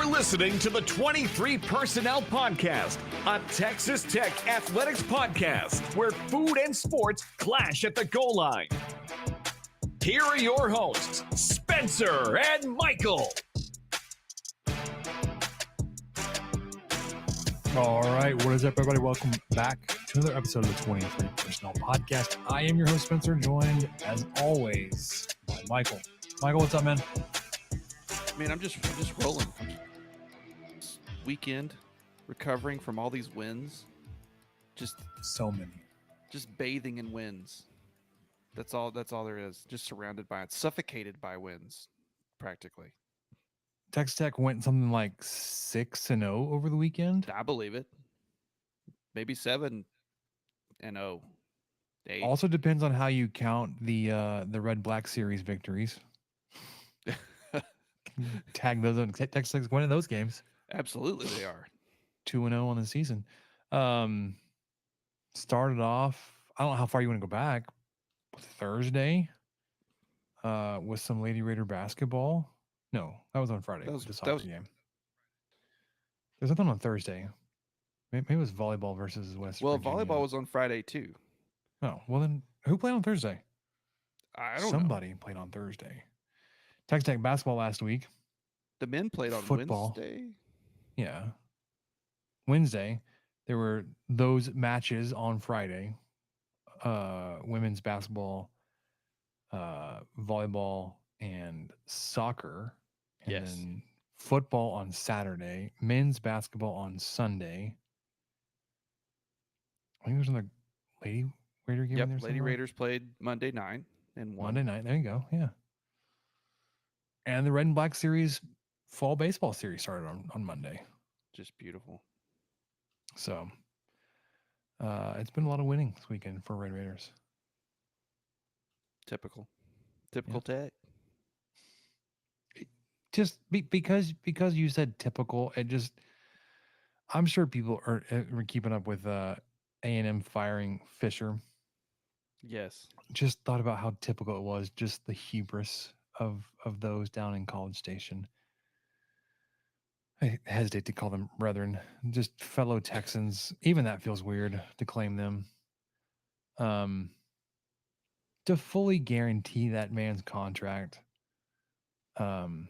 listening to the 23 Personnel Podcast, a Texas Tech athletics podcast where food and sports clash at the goal line. Here are your hosts, Spencer and Michael. All right, what is up, everybody? Welcome back to another episode of the 23 Personnel Podcast. I am your host, Spencer, joined, as always, by Michael. Michael, what's up, man? Man, I'm just rolling. Weekend, recovering from all these wins. Just so many. Just bathing in wins. That's all there is. Just surrounded by it, suffocated by wins, practically. Texas Tech went something like 6-0 over the weekend. I believe it. Maybe 7-0. 8. Also depends on how you count the Red Black Series victories. Tag those on Texas Tech's winning those games. Absolutely, they are 2-0 on the season. Started off. I don't know how far you want to go back. Thursday, with some Lady Raider basketball. No, that was on Friday. That was game. There's nothing on Thursday. Maybe it was volleyball versus West. Well, Virginia. volleyball was on Friday too. Oh, well then, who played on Thursday? I don't know. Somebody played on Thursday. Texas Tech basketball last week. The men played on Football. Wednesday. Yeah. Wednesday, there were those matches on Friday. Women's basketball, volleyball, and soccer. And Yes. then football on Saturday. Men's basketball on Sunday. I think there's another Lady Raider game in there Lady somewhere. Raiders played Monday night and won. Monday night. There you go. Yeah. And the Red and Black Series fall baseball series started on Monday. Just beautiful. So it's been a lot of winning this weekend for Red Raiders. Typical Tech. Just because you said typical, I'm sure people are keeping up with A&M firing Fisher. Yes. Just thought about how typical it was, just the hubris of those down in College Station. I hesitate to call them brethren, just fellow Texans. Even that feels weird to claim them. To fully guarantee that man's contract, and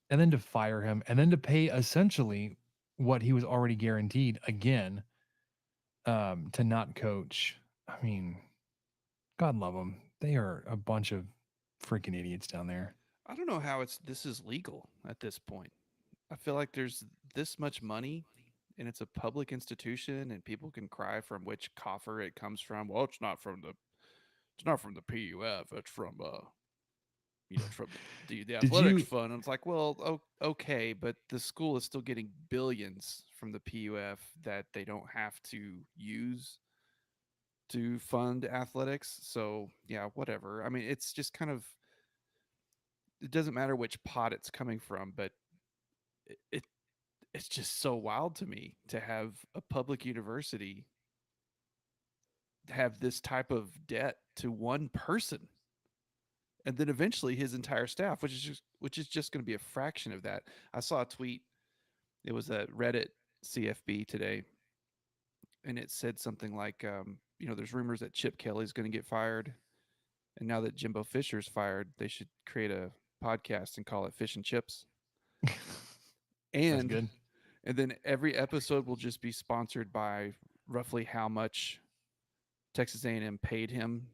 then to fire him, and then to pay essentially what he was already guaranteed again, to not coach. I mean, God love them. They are a bunch of freaking idiots down there. I don't know how this is legal at this point. I feel like there's this much money and it's a public institution and people can cry from which coffer it comes from. Well, it's not from the PUF. It's from from the athletics fund. And it's like, well, okay, but the school is still getting billions from the PUF that they don't have to use to fund athletics. So yeah, whatever. I mean, it's just kind of, it doesn't matter which pot it's coming from, but it's just so wild to me to have a public university have this type of debt to one person, and then eventually his entire staff, which is just going to be a fraction of that. I saw a tweet. It was at Reddit CFB today, and it said something like, there's rumors that Chip Kelly's going to get fired, and now that Jimbo Fisher's fired, they should create a podcast and call it Fish and Chips. And then every episode will just be sponsored by roughly how much Texas A&M paid him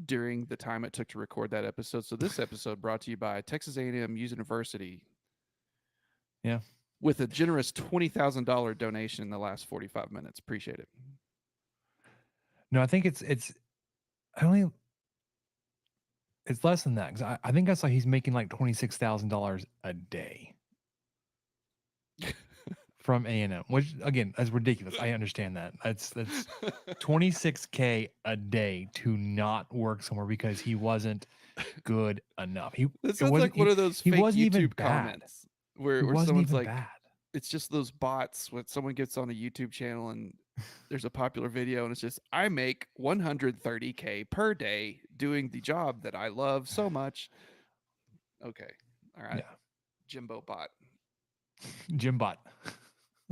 during the time it took to record that episode. So this episode brought to you by Texas A&M University. Yeah. With a generous $20,000 donation in the last 45 minutes. Appreciate it. No, I think it's less than that, because I think I saw he's making like $26,000 a day from A&M, which again is ridiculous. I understand that. That's $26K a day to not work somewhere because he wasn't good enough. This sounds like one of those fake YouTube comments where someone's like, bad. It's just those bots when someone gets on a YouTube channel and there's a popular video and it's just, I make $130K per day doing the job that I love so much. Okay. All right. Yeah. Jimbo bot. Jimbot.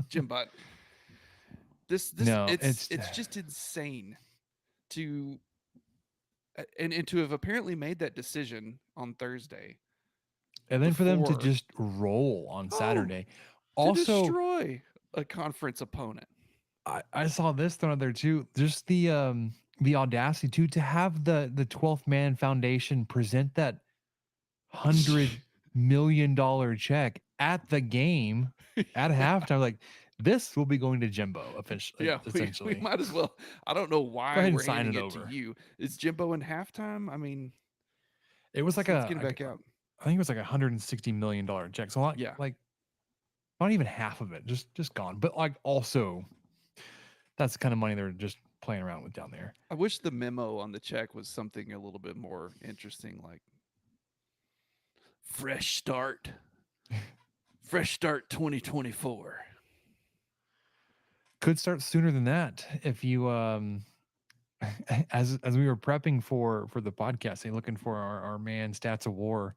Jimbot. This No, it's just insane to and to have apparently made that decision on Thursday and then for them to before just roll on oh Saturday. to Also, destroy a conference opponent. I saw this thrown out there too. Just the audacity to have the 12th Man Foundation present that $100 million check at the game at halftime. Like, this will be going to Jimbo officially, Yeah, we essentially. might as well. I don't know Go why ahead and we're sign handing it it to over. you. Is Jimbo in halftime? I mean, It was like let's get him back out. I think it was like $160 million check. So Yeah, like not even half of it, just gone. But like also, that's the kind of money they're just playing around with down there. I wish the memo on the check was something a little bit more interesting, like fresh start, fresh start 2024. Could start sooner than that if you as we were prepping for the podcast, looking for our man Stats of War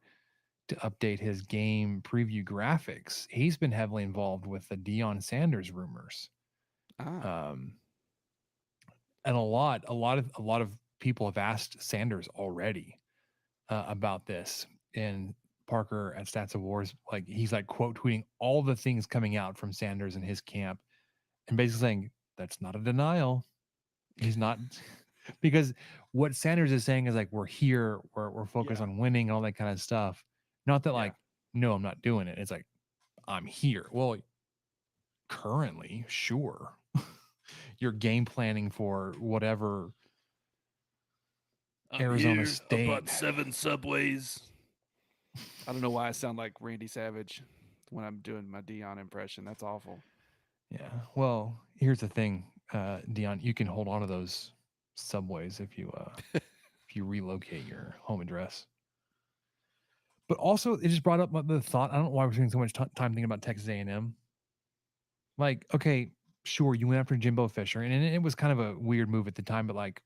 to update his game preview graphics. He's been heavily involved with the Deion Sanders rumors. Ah, Um, and a lot of people have asked Sanders already about this. And Parker at Stats of Wars, like he's like quote tweeting all the things coming out from Sanders and his camp, and basically saying that's not a denial. He's not because what Sanders is saying is like we're here, we're focused yeah, on winning, all that kind of stuff. Not that yeah. like no, I'm not doing it. It's like I'm here. Well, currently, sure. You're game planning for whatever I'm Arizona here. I State. bought 7 subways. I don't know why I sound like Randy Savage when I'm doing my Dion impression. That's awful. Yeah. Well, here's the thing, Dion. You can hold on to those subways if you relocate your home address. But also, it just brought up the thought. I don't know why we're spending so much time thinking about Texas A&M. Like, okay, sure, you went after Jimbo Fisher, and it was kind of a weird move at the time. But like,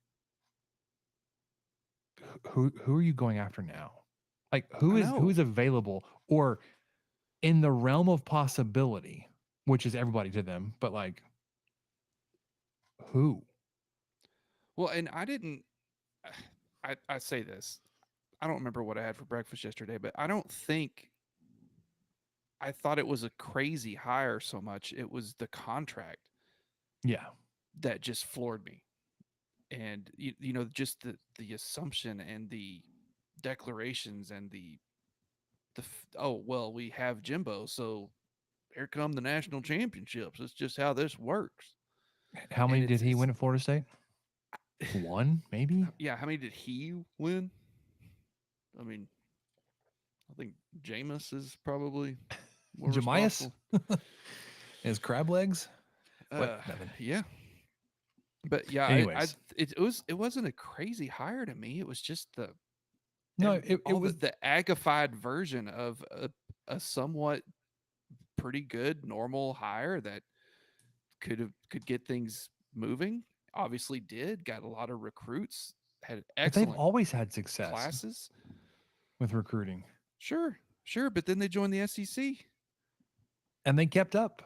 who are you going after now? Like, I who know. is available or in the realm of possibility, which is everybody to them, but like, who? Well, and I didn't. I say this. I don't remember what I had for breakfast yesterday, but I don't think I thought it was a crazy hire so much. It was the contract Yeah, that just floored me. And you know just the assumption and the declarations and oh well we have Jimbo, so here come the national championships. It's just how this works. how And many did he it's win at Florida State? One, maybe. yeah, how many did he win? I mean, I think Jameis is probably more Jemias, responsible. his crab legs. What? Uh, Nothing. yeah, but yeah, Anyways, it wasn't a crazy hire to me. It was just no, it all was. the agified version of a somewhat pretty good normal hire that could get things moving. Obviously, did got a lot of recruits, had But they've excellent always had success classes. with recruiting, Sure, sure, but then they joined the SEC. and they kept up.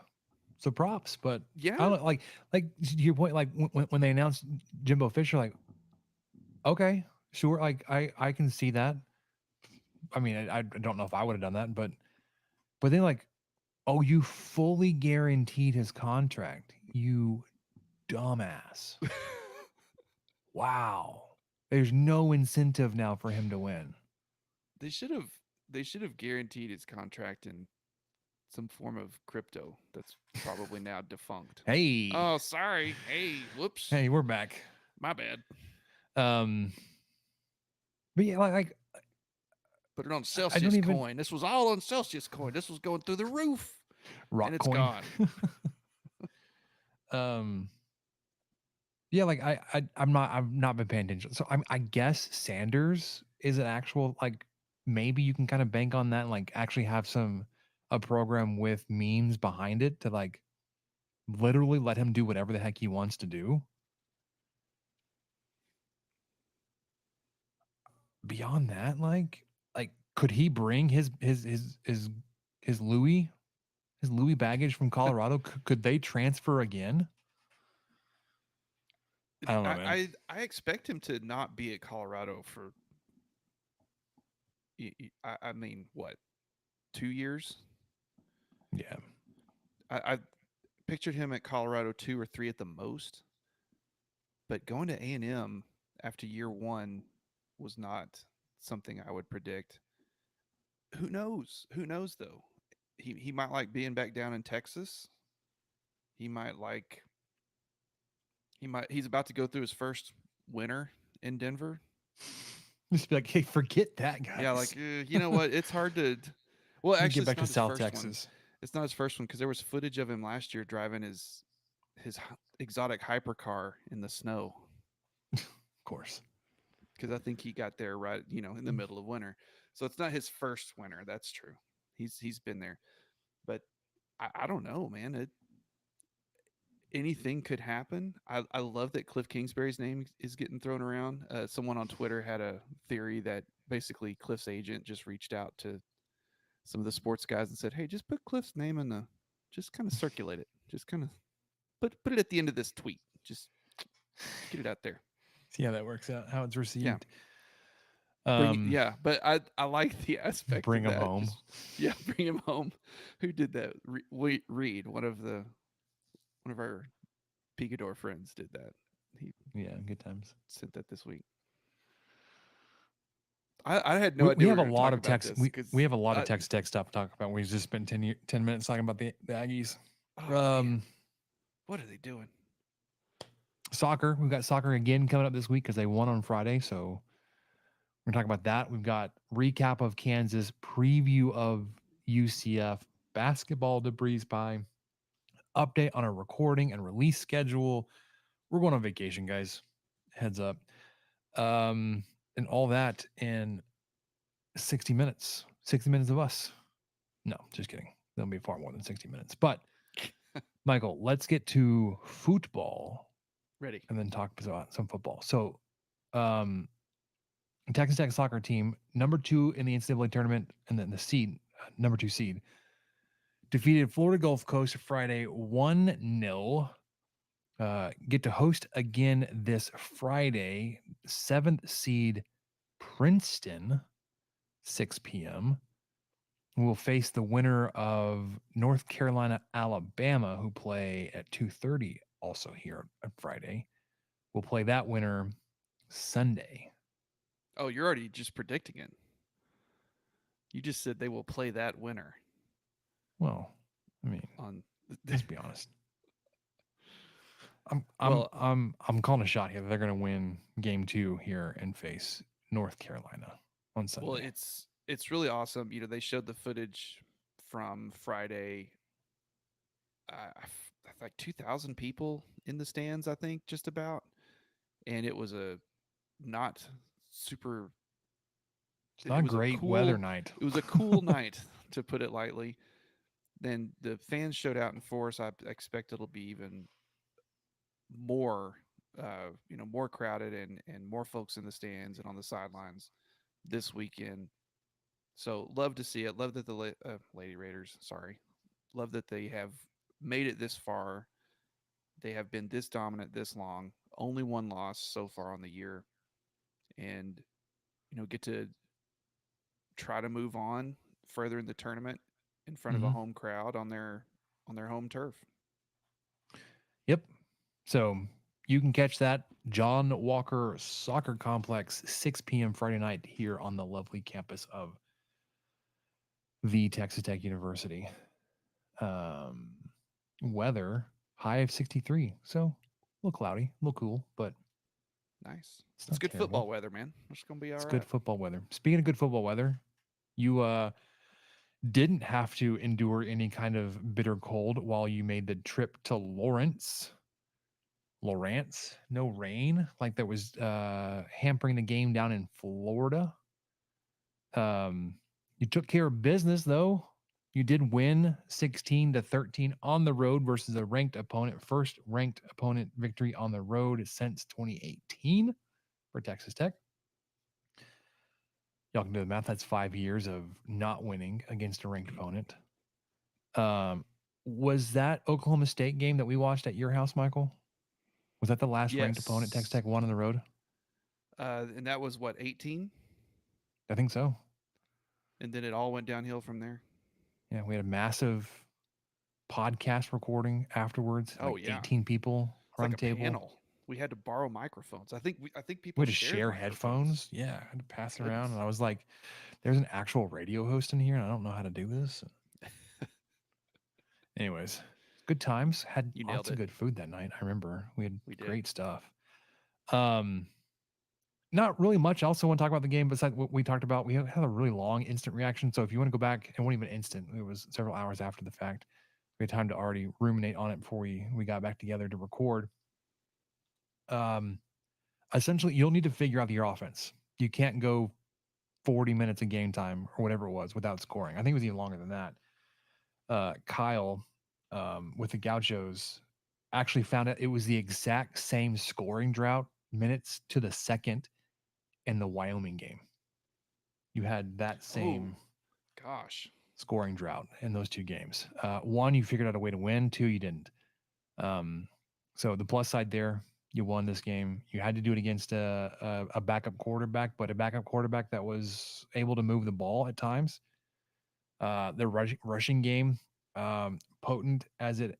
So props, but I Yeah, don't like to your point. Like when they announced Jimbo Fisher, like okay, sure, like I can see that. I mean, I don't know if I would have done that, but then like, oh, you fully guaranteed his contract, you dumbass. Wow, there's no incentive now for him to win. they should have they should have guaranteed his contract in some form of crypto that's probably now defunct. Hey, Oh, sorry. Hey, whoops. hey, we're back. My bad. Um, but yeah, like Put it on I don't Celsius even coin. This was all on Celsius coin. This was going through the roof, and rock it's coin. gone. um, yeah, like I've not been paying attention. So I guess Sanders is an actual like maybe you can kind of bank on that and like actually have a program with means behind it to like literally let him do whatever the heck he wants to do. Beyond that, like could he bring his Louis, Is Louis Baggage from Colorado? Could they transfer again? I don't know, man. I expect him to not be at Colorado for. I mean, what, 2 years? Yeah. I pictured him at Colorado 2 or 3 at the most, but going to A&M after year one was not something I would predict. Who knows? Who knows though? He might like being back down in Texas. He might like he's about to go through his first winter in Denver. Just be like, hey, forget that, guys. Yeah, like you know what? It's hard to. Well, Let me actually, get back it's to not his South first one. Texas. It's not his first one because there was footage of him last year driving his exotic hypercar in the snow. Of course. Because I think he got there right, in the middle of winter. So it's not his first winter. That's true. He's been there, but I don't know, man. Anything could happen. I love that Cliff Kingsbury's name is getting thrown around. Someone on Twitter had a theory that basically Cliff's agent just reached out to some of the sports guys and said, "Hey, just put Cliff's name in just kind of circulate it. Just kind of put it at the end of this tweet. Just get it out there." See how that works out, how it's received. Yeah, but I like the aspect. Bring of him that. home. Bring him home. Who did that? Reed, one of our Picador friends, did that. Yeah, good times. Sent that this week. I had no idea. We have a lot of text. We have a lot of text stuff to talk about. We just spent 10 minutes talking about the Aggies. What are they doing? Soccer. We've got soccer again coming up this week because they won on Friday. So we're talking about that. We've got recap of Kansas, preview of UCF, basketball to breeze by, update on our recording and release schedule. We're going on vacation, guys. Heads up. And all that in 60 minutes. 60 minutes of us. No, just kidding. That'll be far more than 60 minutes. But Michael, let's get to football. Ready. And then talk about some football. So Texas Tech soccer team, number 2 in the NCAA tournament, and then the seed, number 2 seed, defeated Florida Gulf Coast Friday 1-0. Get to host again this Friday, 7th seed Princeton, 6 p.m. We'll face the winner of North Carolina, Alabama, who play at 2:30 also here on Friday. We'll play that winner Sunday. Oh, you're already just predicting it. You just said they will play that winner. Well, I mean, let's be honest. I'm calling a shot here. They're going to win game 2 here and face North Carolina on Sunday. Well, it's really awesome. They showed the footage from Friday. Like 2,000 people in the stands, I think, just about. And it was a not super. It's not great weather night. It was a cool night, to put it lightly. Then the fans showed out in force. I expect it'll be even more, more crowded and more folks in the stands and on the sidelines this weekend. So love to see it. Love that the Lady Raiders, love that they have made it this far. They have been this dominant this long. Only one loss so far on the year, and get to try to move on further in the tournament in front of a home crowd on their home turf. Yep. So you can catch that John Walker Soccer Complex 6 p.m. Friday night here on the lovely campus of the Texas Tech University. Weather high of 63, so a little cloudy, a little cool, but nice. It's good terrible. Football weather, man. It's gonna be all right. It's good football weather. Speaking of good football weather, you didn't have to endure any kind of bitter cold while you made the trip to Lawrence. No rain like that was hampering the game down in Florida. You took care of business though. You did win 16-13 on the road versus a ranked opponent, first ranked opponent victory on the road since 2018 for Texas Tech. Y'all can do the math. That's 5 years of not winning against a ranked opponent. Was that Oklahoma State game that we watched at your house, Michael? Was that the last ranked opponent Texas Yes. Tech won on the road? And that was what, 18? I think so. And then it all went downhill from there. Yeah, we had a massive podcast recording afterwards, Oh like yeah. 18 people It's around like the a table. panel. We had to borrow microphones. I think We people had to shared share microphones. headphones. Yeah, I had to pass it around. Goodness. And I was like, there's an actual radio host in here, and I don't know how to do this. Anyways, good times. Had You nailed lots of it. good food that night. I remember we had We did. great stuff. Um, Not really much else I want to talk about the game besides what we talked about. We had a really long instant reaction. So if you want to go back, it wasn't even instant. It was several hours after the fact. We had time to already ruminate on it before we got back together to record. Um, Essentially, you'll need to figure out your offense. You can't go 40 minutes of game time or whatever it was without scoring. I think it was even longer than that. Kyle, with the Gauchos, actually found out it was the exact same scoring drought minutes to the second in the Wyoming game. You had that Oh, same gosh. scoring drought in those two games. One, you figured out a way to win. Two, you didn't. Um, so the plus side there, you won this game. You had to do it against a backup quarterback, but a backup quarterback that was able to move the ball at times. The rushing game, potent as it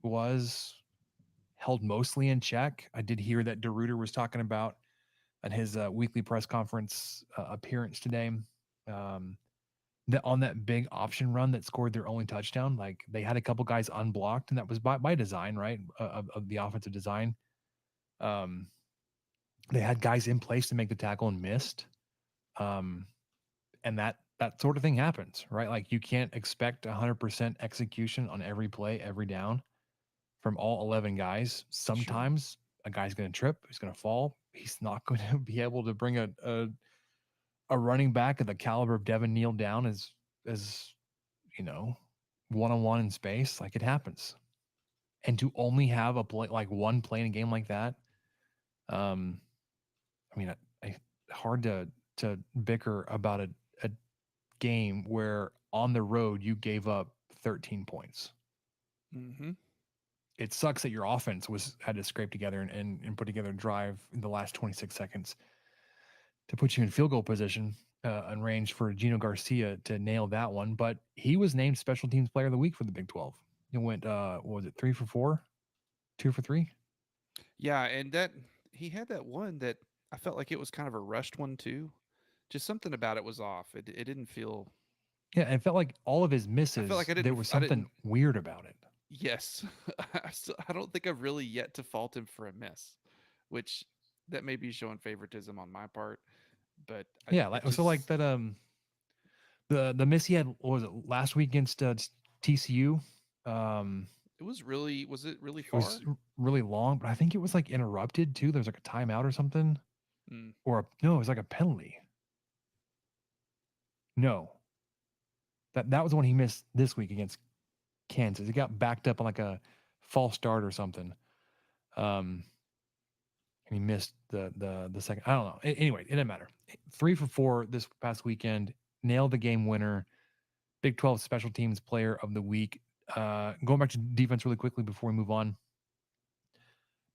was, held mostly in check. I did hear that DeRuiter was talking about at his weekly press conference appearance today. Um, that on that big option run that scored their only touchdown, like they had a couple guys unblocked, and that was by design, right? Of the offensive design. Um, they had guys in place to make the tackle and missed. Um, and that sort of thing happens, right? Like you can't expect 100% execution on every play, every down from all 11 guys. Sure. Sometimes a guy's going to trip, he's going to fall, he's not going to be able to bring a running back of the caliber of Devin Neal down as you know, one on one in space. Like it happens. And to only have a play like one play in a game like that, um, I mean, hard to bicker about a game where on the road you gave up 13 points. Mm-hmm. It sucks that your offense was had to scrape together and put together a drive in the last 26 seconds to put you in field goal position and range for Gino Garcia to nail that one. But he was named Special Teams Player of the Week for the Big 12. It went, what was it, 3 for 4, 2 for 3? Yeah, and that he had that one that I felt like it was kind of a rushed one too. Just something about it was off. It didn't feel. Yeah, it felt like all of his I felt like misses, there was I something didn't. weird about it. Yes, I don't think I've really yet to fault him for a miss, which that may be showing favoritism on my part. But Yeah, it like just that the miss he had, what was it, last week against TCU? Um was it really it was far? really long, but I think it was like interrupted too. There's like a timeout or something. Mm, Or no, it was like a penalty. No. That was the one he missed this week against Kansas. He got backed up on like a false start or something. Um, and he missed the second. I don't know. Anyway, it didn't matter. 3 for 4 this past weekend. Nailed the game winner. Big 12 Special Teams Player of the Week. Going back to defense really quickly before we move on.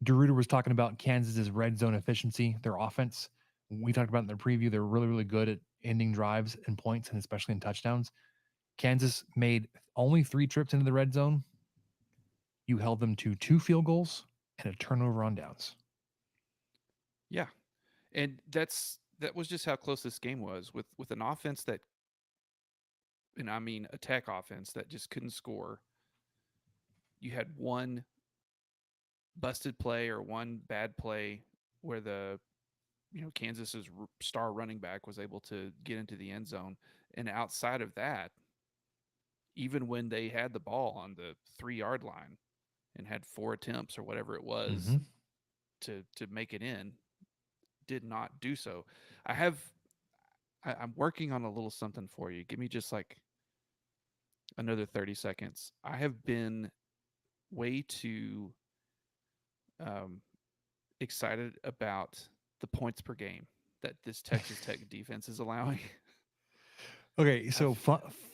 DeRuiter was talking about Kansas's red zone efficiency, their offense. We talked about in the preview. They're really, really good at ending drives and points, and especially in touchdowns. Kansas made only 3 trips into the red zone. You held them to 2 field goals and a turnover on downs. yeah, and that was just how close this game was with an offense that, and I mean a Tech offense that just couldn't score. You had one busted play or one bad play where the Kansas's star running back was able to get into the end zone, and outside of that, even when they had the ball on the 3 yard line and had 4 attempts or whatever it was Mm-hmm. to make it in, did not do so. I have I'm working on a little something for you. Give me just like another 30 seconds. I have been way too um, excited about the points per game that this Texas Tech defense is allowing. Okay, so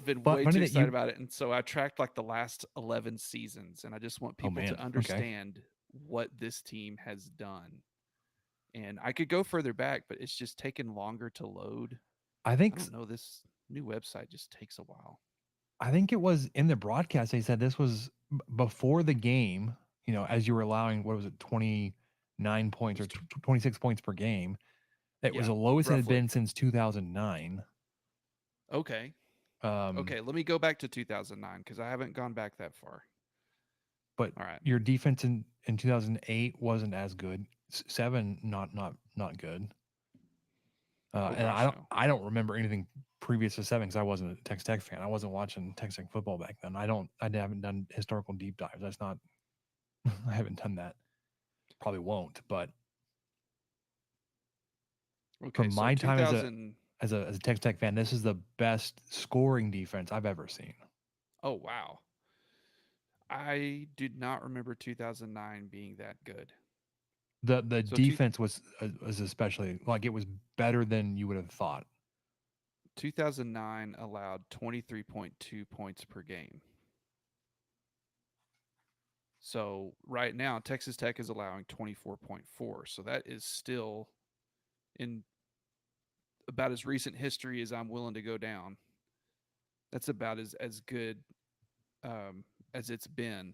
been way funny too that excited you. about it, and so I tracked like the last 11 seasons, and I just want Oh people man. to Okay. understand what this team has done. And I could go further back, but it's just taken longer to load. I I think don't know. This new website just takes a while. I think it was in the broadcast. They said this was before the game. You know, as you were allowing, what was it, 29 points or 26 points per game. That was Yeah, the lowest it had roughly. been since 2009. Okay. Um, Okay. Let me go back to 2009 because I haven't gone back that far. but All right. your defense in 2008 wasn't as good. Seven, not good. Oh And gosh, no. I don't remember anything previous to seven because I wasn't a Texas Tech fan. I wasn't watching Texas Tech football back then. I haven't done historical deep dives. That's not. I haven't done that. Probably won't. But Okay. from So my time 2000. as a Texas Tech fan, this is the best scoring defense I've ever seen. Oh wow. I did not remember 2009 being that good. The So defense was especially like it was better than you would have thought. 2009 allowed 23.2 points per game. So right now, Texas Tech is allowing 24.4. So that is still in about as recent history as I'm willing to go down. That's about as good as it's been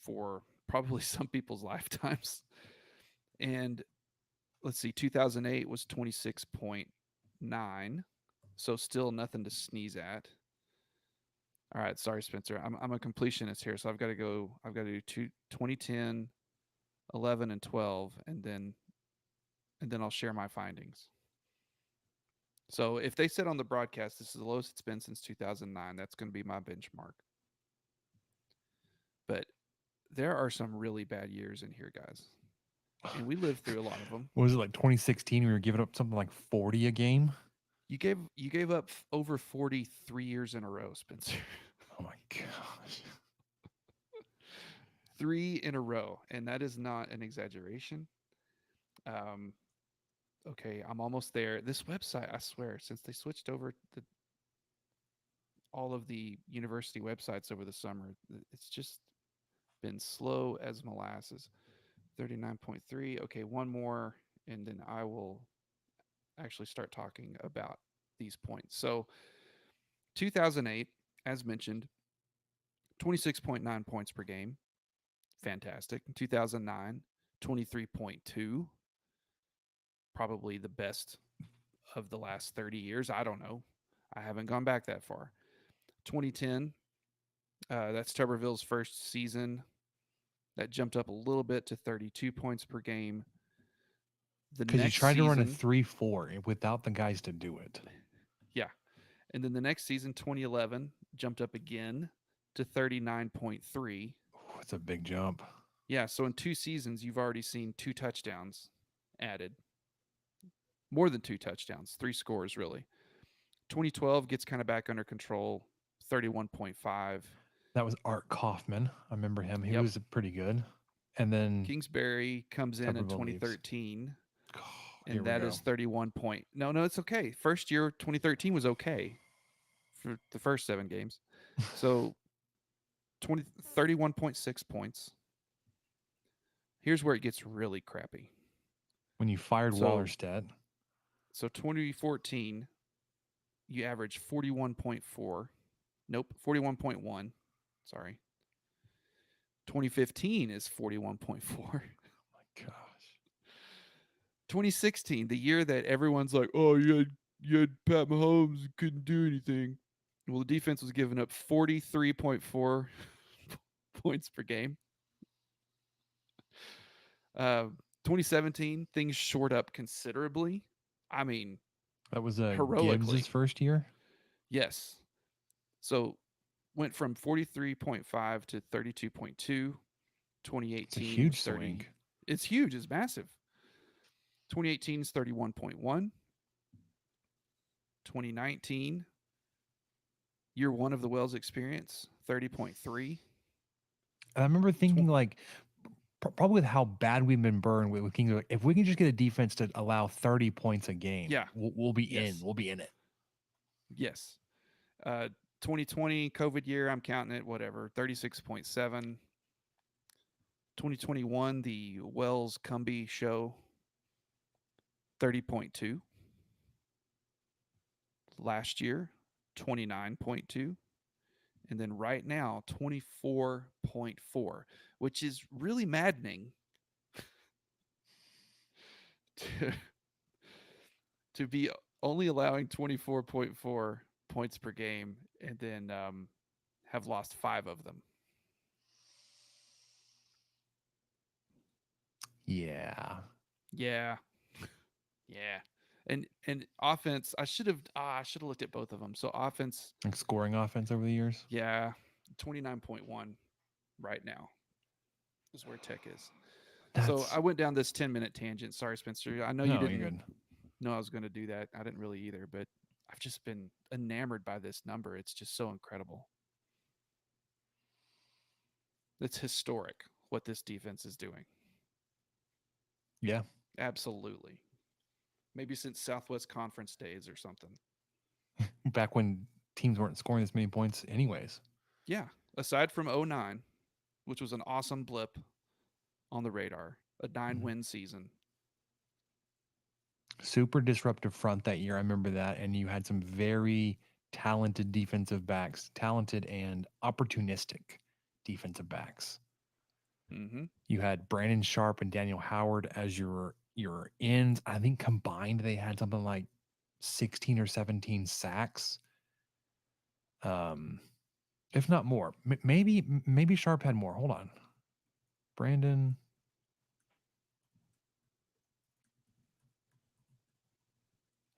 for probably some people's lifetimes. And let's see, 2008 was 26.9. So still nothing to sneeze at. All right, sorry, Spencer. I'm a completionist here, so I've got to go. I've got to do 2010, 11, and 12, and then I'll share my findings. So if they said on the broadcast this is the lowest it's been since 2009, that's going to be my benchmark. But there are some really bad years in here, guys, and we lived through a lot of them. What was it like 2016? We were giving up something like 40 a game. You gave up over 40 3 years in a row, Spencer. Oh my gosh. 3 in a row, and that is not an exaggeration. Um, okay, I'm almost there. This website, I swear, since they switched over all of the university websites over the summer, it's just been slow as molasses. 39.3. Okay, one more, and then I will actually start talking about these points. So, 2008, as mentioned, 26.9 points per game. Fantastic. In 2009, 23.2. Probably the best of the last 30 years. I don't know. I haven't gone back that far. 2010, that's Tuberville's first season. That jumped up a little bit to 32 points per game. The Because you next tried to run a season, 3-4 without the guys to do it. yeah. And then the next season, 2011, jumped up again to 39.3. It's a big jump. Yeah, so in 2 seasons, you've already seen 2 touchdowns added. More than 2 touchdowns, 3 scores, really. 2012 gets kind of back under control, 31.5. That was Art Kaufman. I remember him. He Yep. was pretty good. And then Kingsbury comes in Tuberville leaves. 2013, Oh, and that is 31 point. No, it's okay. First year, 2013 was okay for the first 7 games. So 31.6 points. Here's where it gets really crappy. when you fired Wallerstedt. So 2014, you average 41.4. Nope, 41.1. Sorry. 2015 is 41.4. Oh my gosh. 2016, the year that everyone's like, oh, you had Pat Mahomes and couldn't do anything. Well, the defense was giving up 43.4 points per game. 2017, things shored up considerably. I mean, That was heroically. Gibbs' first year? Yes. So went from 43.5 to 32.2. 2018 It's a huge was 30. swing. It's huge. It's massive. 2018 is 31.1. 2019, year 1 of the Wells experience, 30.3. And I remember thinking like probably with how bad we've been burned with Kings, like, if we can just get a defense to allow 30 points a game, Yeah. we'll be Yes. in. We'll be in it. Yes. 2020 COVID year, I'm counting it, whatever, 36.7. 2021, the Wells Cumbie show, 30.2. Last year, 29.2. And then right now, 24.4, which is really maddening to, to be only allowing 24.4 points per game and then have lost 5 of them. Yeah. Yeah. Yeah. And offense, I should have looked at both of them. So offense, Like scoring offense over the years. yeah, 29.1 right now is where Tech is. So I That's went down this 10-minute tangent. Sorry, Spencer. I know you no, you're didn't good. know I was going to do that. I didn't really either, but I've just been enamored by this number. It's just so incredible. It's historic what this defense is doing. Yeah. Absolutely. Maybe since Southwest Conference days or something. Back when teams weren't scoring this many points anyways. Yeah. Aside from '09, which was an awesome blip on the radar, a 9-win season. Super disruptive front that year. I remember that. And you had some very talented defensive backs, talented and opportunistic defensive backs. Mm-hmm. You had Brandon Sharp and Daniel Howard as your ends. I think combined they had something like 16 or 17 sacks. If not more. Maybe Sharp had more. Hold on. Brandon.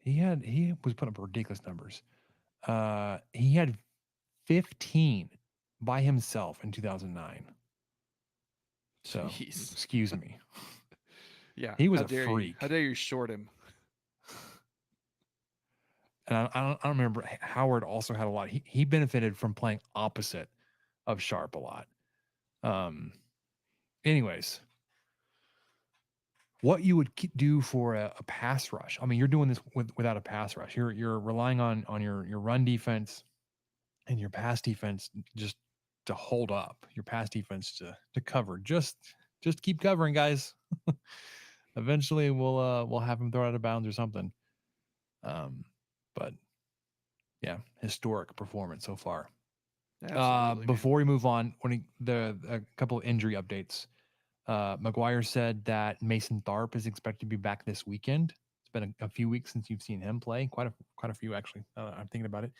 He was putting up ridiculous numbers. He had 15 by himself in 2009. So, Jeez. excuse me. Yeah. He was How a dare you? freak. How dare you short him? And I don't remember. Howard also had a lot. He benefited from playing opposite of Sharp a lot. Anyways, what you would do for a pass rush? I mean, you're doing this without a pass rush. You're relying on your run defense and your pass defense just to hold up. Your pass defense to cover. Just keep covering, guys. Eventually, we'll have him throw out of bounds or something. But yeah, historic performance so far. Absolutely, man. Before we move on, a couple of injury updates. McGuire said that Mason Tharp is expected to be back this weekend. It's been a few weeks since you've seen him play. Quite a few actually. I'm thinking about it.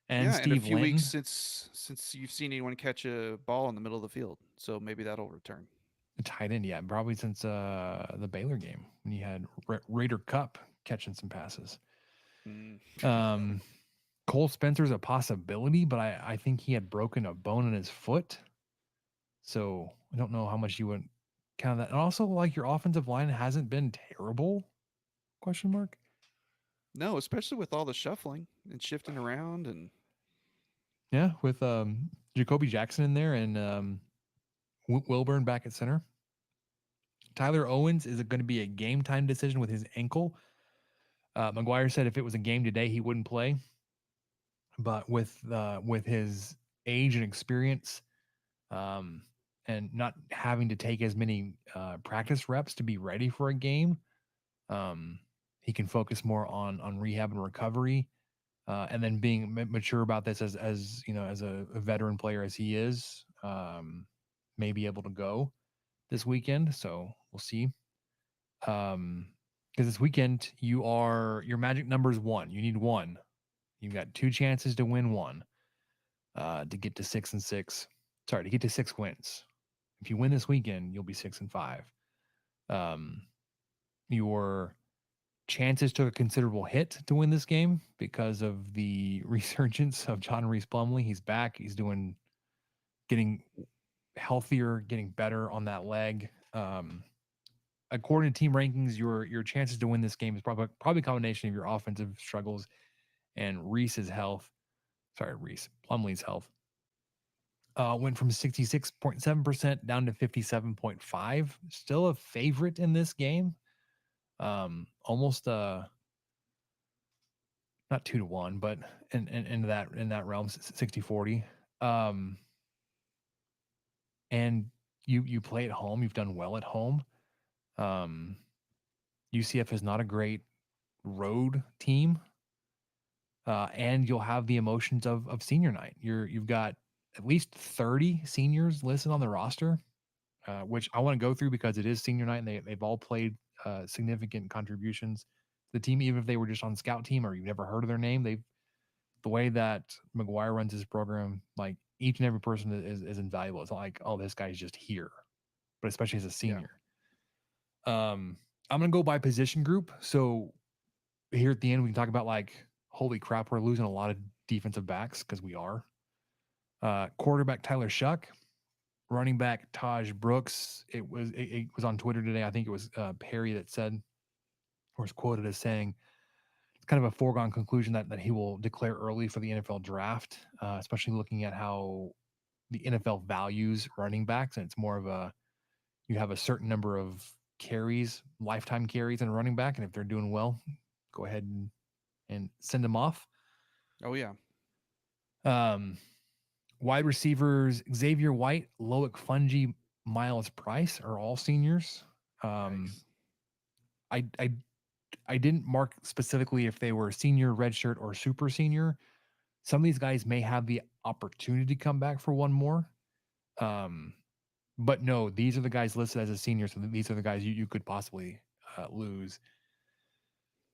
And Yeah, and a Steve few weeks Linton, since you've seen anyone catch a ball in the middle of the field, so maybe that'll return. the tight end, yeah, probably since the Baylor game when you had Raider Cup catching some passes. Mm. Cole Spencer's a possibility, but I think he had broken a bone in his foot. So I don't know how much you would count that. And also, like, your offensive line hasn't been terrible? Question mark. No, especially with all the shuffling and shifting around and Yeah, with Jacoby Jackson in there and Wilburn back at center. Tyler Owens is going to be a game time decision with his ankle. McGuire said if it was a game today, he wouldn't play. But with his age and experience, and not having to take as many practice reps to be ready for a game, he can focus more on rehab and recovery, and then being mature about this as you know, as a veteran player as he is, may be able to go this weekend. So we'll see. Because this weekend your magic number is 1. You need 1. You've got 2 chances to win 1, to get to 6-6. Sorry, to get to 6 wins. If you win this weekend, you'll be 6-5. Your chances took a considerable hit to win this game because of the resurgence of John Reese Plumlee. He's back. He's getting healthier, getting better on that leg. According to team rankings, your chances to win this game is probably a combination of your offensive struggles and Reese's health. Sorry, Plumlee's health. Went from 66.7% down to 57.5%. Still a favorite in this game. Almost not not 2-1, but in that realm, 60-40. And you play at home. You've done well at home. Um, UCF is not a great road team, and you'll have the emotions of senior night. You've got at least 30 seniors listed on the roster, which I want to go through because it is senior night and they've all played significant contributions to the team, even if they were just on scout team or you've never heard of their name. The way that McGuire runs his program, like each and every person is invaluable. It's not like, oh, this guy's just here, but especially as a Yeah. senior. I'm gonna go by position group. So here at the end, we can talk about like, holy crap, we're losing a lot of defensive backs because we are. Quarterback Tyler Shuck, running back Taj Brooks. It was on Twitter today. I think it was Perry that said, or was quoted as saying, it's kind of a foregone conclusion that he will declare early for the NFL draft, especially looking at how the NFL values running backs, and it's more of a, you have a certain number of carries, lifetime carries in a running back, and if they're doing well, go ahead and send them off. Oh yeah. Wide receivers Xavier White, Loic Fungi, Miles Price are all seniors. Yikes. I didn't mark specifically if they were senior, redshirt, or super senior. Some of these guys may have the opportunity to come back for one more. But no, these are the guys listed as a senior, so these are the guys you could possibly lose.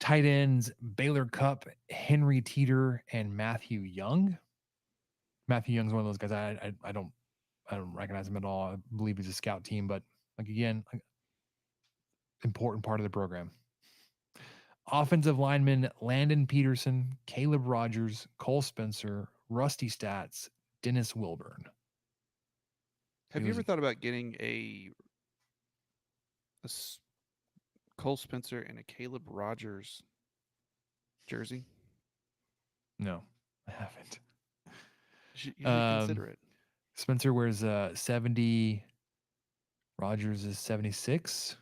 Tight ends Baylor Cupp, Henry Teeter, and Matthew Young. Matthew Young's one of those guys I don't recognize him at all. I believe he's a scout team, but like again, important part of the program. Offensive linemen Landon Peterson, Caleb Rogers, Cole Spencer, Rusty Stats, Dennis Wilburn. Have you ever thought about getting a Cole Spencer and a Caleb Rogers jersey? No, I haven't. You should consider it. Spencer wears 70. Rogers is 76.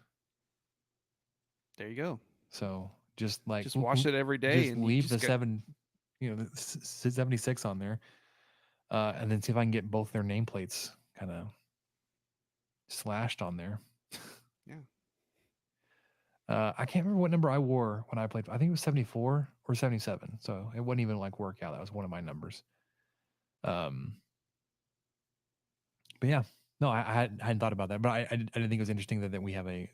There you go. So just like just wash it every day just and leave the 76 on there, and then see if I can get both their nameplates kind of slashed on there. Yeah. I can't remember what number I wore when I played. I think it was 74 or 77. So it wouldn't even like work out. That was one of my numbers. But yeah, no, I hadn't thought about that. But I didn't think it was interesting that we have a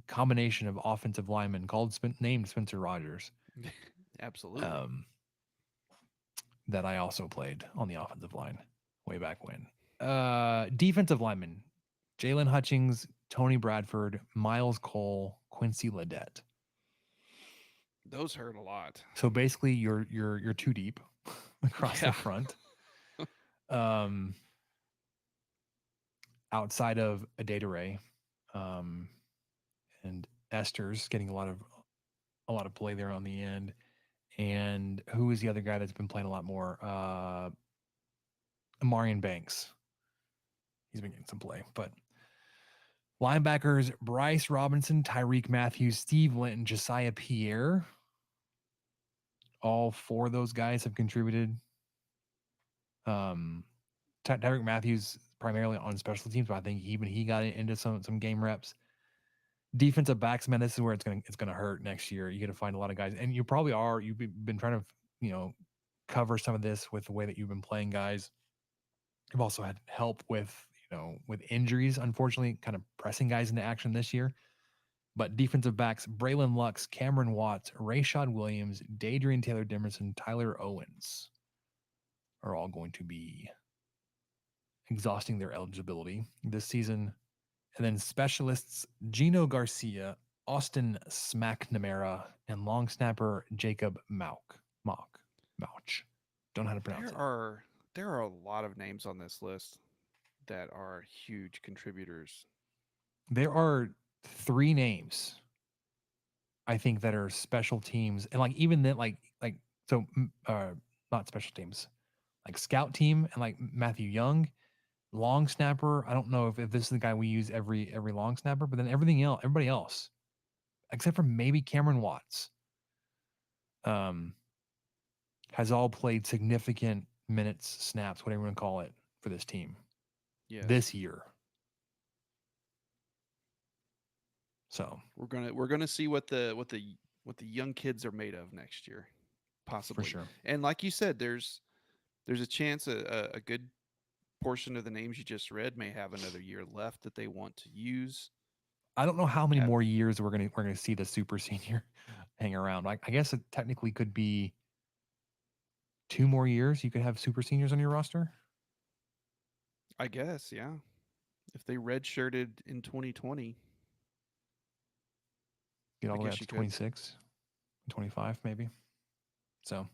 combination of offensive linemen named Spencer Rogers. Absolutely. That I also played on the offensive line way back when. Defensive linemen Jalen Hutchings, Tony Bradford, Miles Cole, Quincy Ledette. Those hurt a lot. So basically, you're too deep across the front. Outside of Adedire, and Esther's getting a lot of play there on the end. And who is the other guy that's been playing a lot more? Amarian Banks. He's been getting some play, but linebackers Bryce Robinson, Tyreek Matthews, Steve Linton, Josiah Pierre. All four of those guys have contributed. Tyreek Matthews primarily on special teams, but I think even he got into some game reps. Defensive backs, man, this is where it's gonna hurt next year. You're gonna find a lot of guys, and you probably are. You've been trying to cover some of this with the way that you've been playing guys. You've also had help with with injuries, unfortunately, kind of pressing guys into action this year. But defensive backs, Braylon Lux, Cameron Watts, Rayshad Williams, Dadrian Taylor Demerson, Tyler Owens are all going to be exhausting their eligibility this season. And then specialists, Gino Garcia, Austin Smacknamara, and long snapper Jacob Mauch. Don't know how to pronounce it. There are a lot of names on this list that are huge contributors. There are 3 names, I think, that are special teams, and like even then, not special teams, like scout team, and like Matthew Young, long snapper. I don't know if this is the guy we use every long snapper, but then everybody else, except for maybe Cameron Watts, has all played significant minutes, snaps, whatever you want to call it, for this team Yes. this year. So We're gonna see what the young kids are made of next year, for possibly. sure. And like you said, there's a chance a good portion of the names you just read may have another year left that they want to use. I don't know how many more years we're gonna see the super senior hang around. Like I guess it technically could be 2 more years. You could have super seniors on your roster. I guess, yeah. If they redshirted in 2020, Get all I the way guess up to you could. 26, 25 maybe. So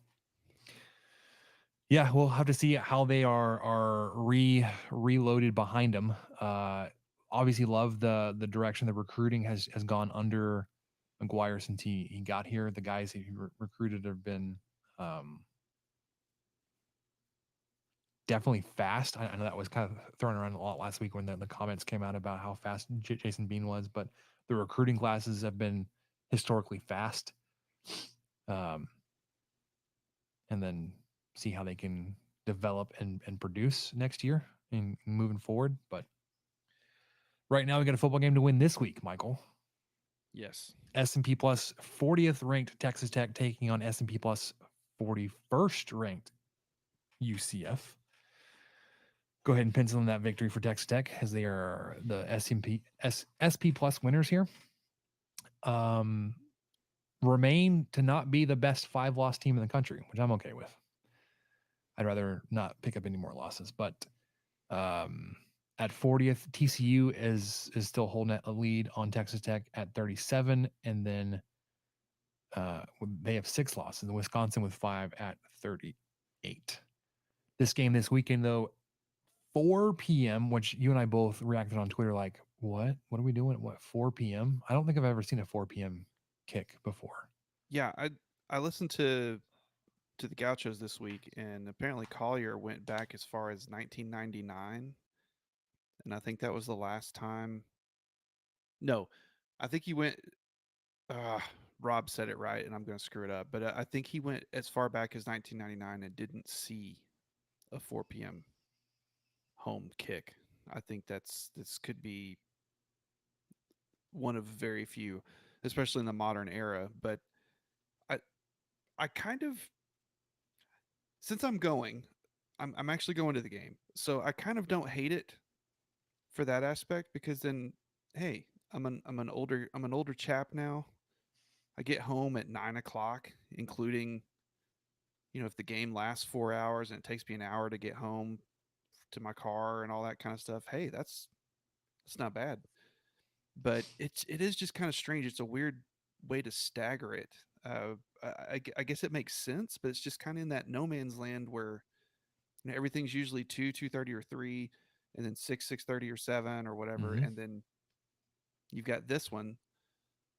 yeah, we'll have to see how they are reloaded behind them. Obviously, love the direction the recruiting has gone under McGuire since he got here. The guys he recruited have been definitely fast. I know that was kind of thrown around a lot last week when the comments came out about how fast Jason Bean was, but the recruiting classes have been historically fast. And then see how they can develop and produce next year and moving forward. But right now we got a football game to win this week, Michael. Yes. S&P Plus 40th ranked Texas Tech taking on S&P Plus 41st ranked UCF. Go ahead and pencil in that victory for Texas Tech as they are the SP Plus winners here. Remain to not be the best 5-loss team in the country, which I'm okay with. I'd rather not pick up any more losses, but at 40th, TCU is still holding a lead on Texas Tech at 37, and then they have 6 losses. And Wisconsin with 5 at 38. This game this weekend, though, 4 p.m., which you and I both reacted on Twitter like, what? What are we doing? What, 4 p.m.? I don't think I've ever seen a 4 p.m. kick before. Yeah, I listened to the Gauchos this week, and apparently Collier went back as far as 1999, and I think that was the last time. No, I think he went. Rob said it right, and I'm going to screw it up, but I think he went as far back as 1999 and didn't see a 4 p.m. home kick. I think this could be one of very few, especially in the modern era. But I I kind of, since I'm actually going to the game, so I kind of don't hate it for that aspect, because then, hey, I'm an older chap now. I get home at 9 o'clock, including, if the game lasts 4 hours and it takes me an hour to get home to my car and all that kind of stuff. Hey, that's not bad. But it is just kind of strange. It's a weird way to stagger it. I guess it makes sense, but it's just kind of in that no man's land where, everything's usually 2:30 or 3, and then 6:30 or 7 or whatever, Mm-hmm. and then you've got this one.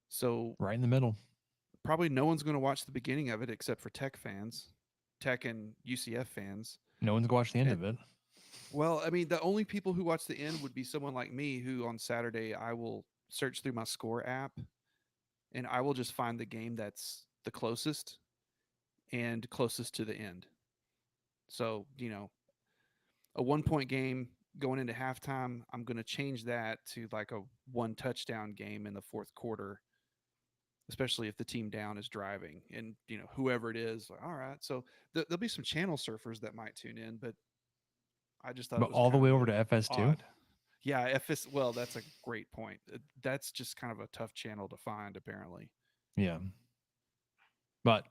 So Right in the middle. probably no one's going to watch the beginning of it except for Tech fans, Tech and UCF fans. No one's going to watch the end And of it. well, I mean, the only people who watch the end would be someone like me, who on Saturday I will search through my score app and I will just find the game that's the closest and closest to the end. So, a 1 point game going into halftime, I'm going to change that to like a 1 touchdown game in the fourth quarter, especially if the team down is driving, and, whoever it is, like, all right. So there'll be some channel surfers that might tune in, but I just thought But it was all the kind way of over to FS2? odd. Yeah, well, that's a great point. That's just kind of a tough channel to find, apparently. Yeah. But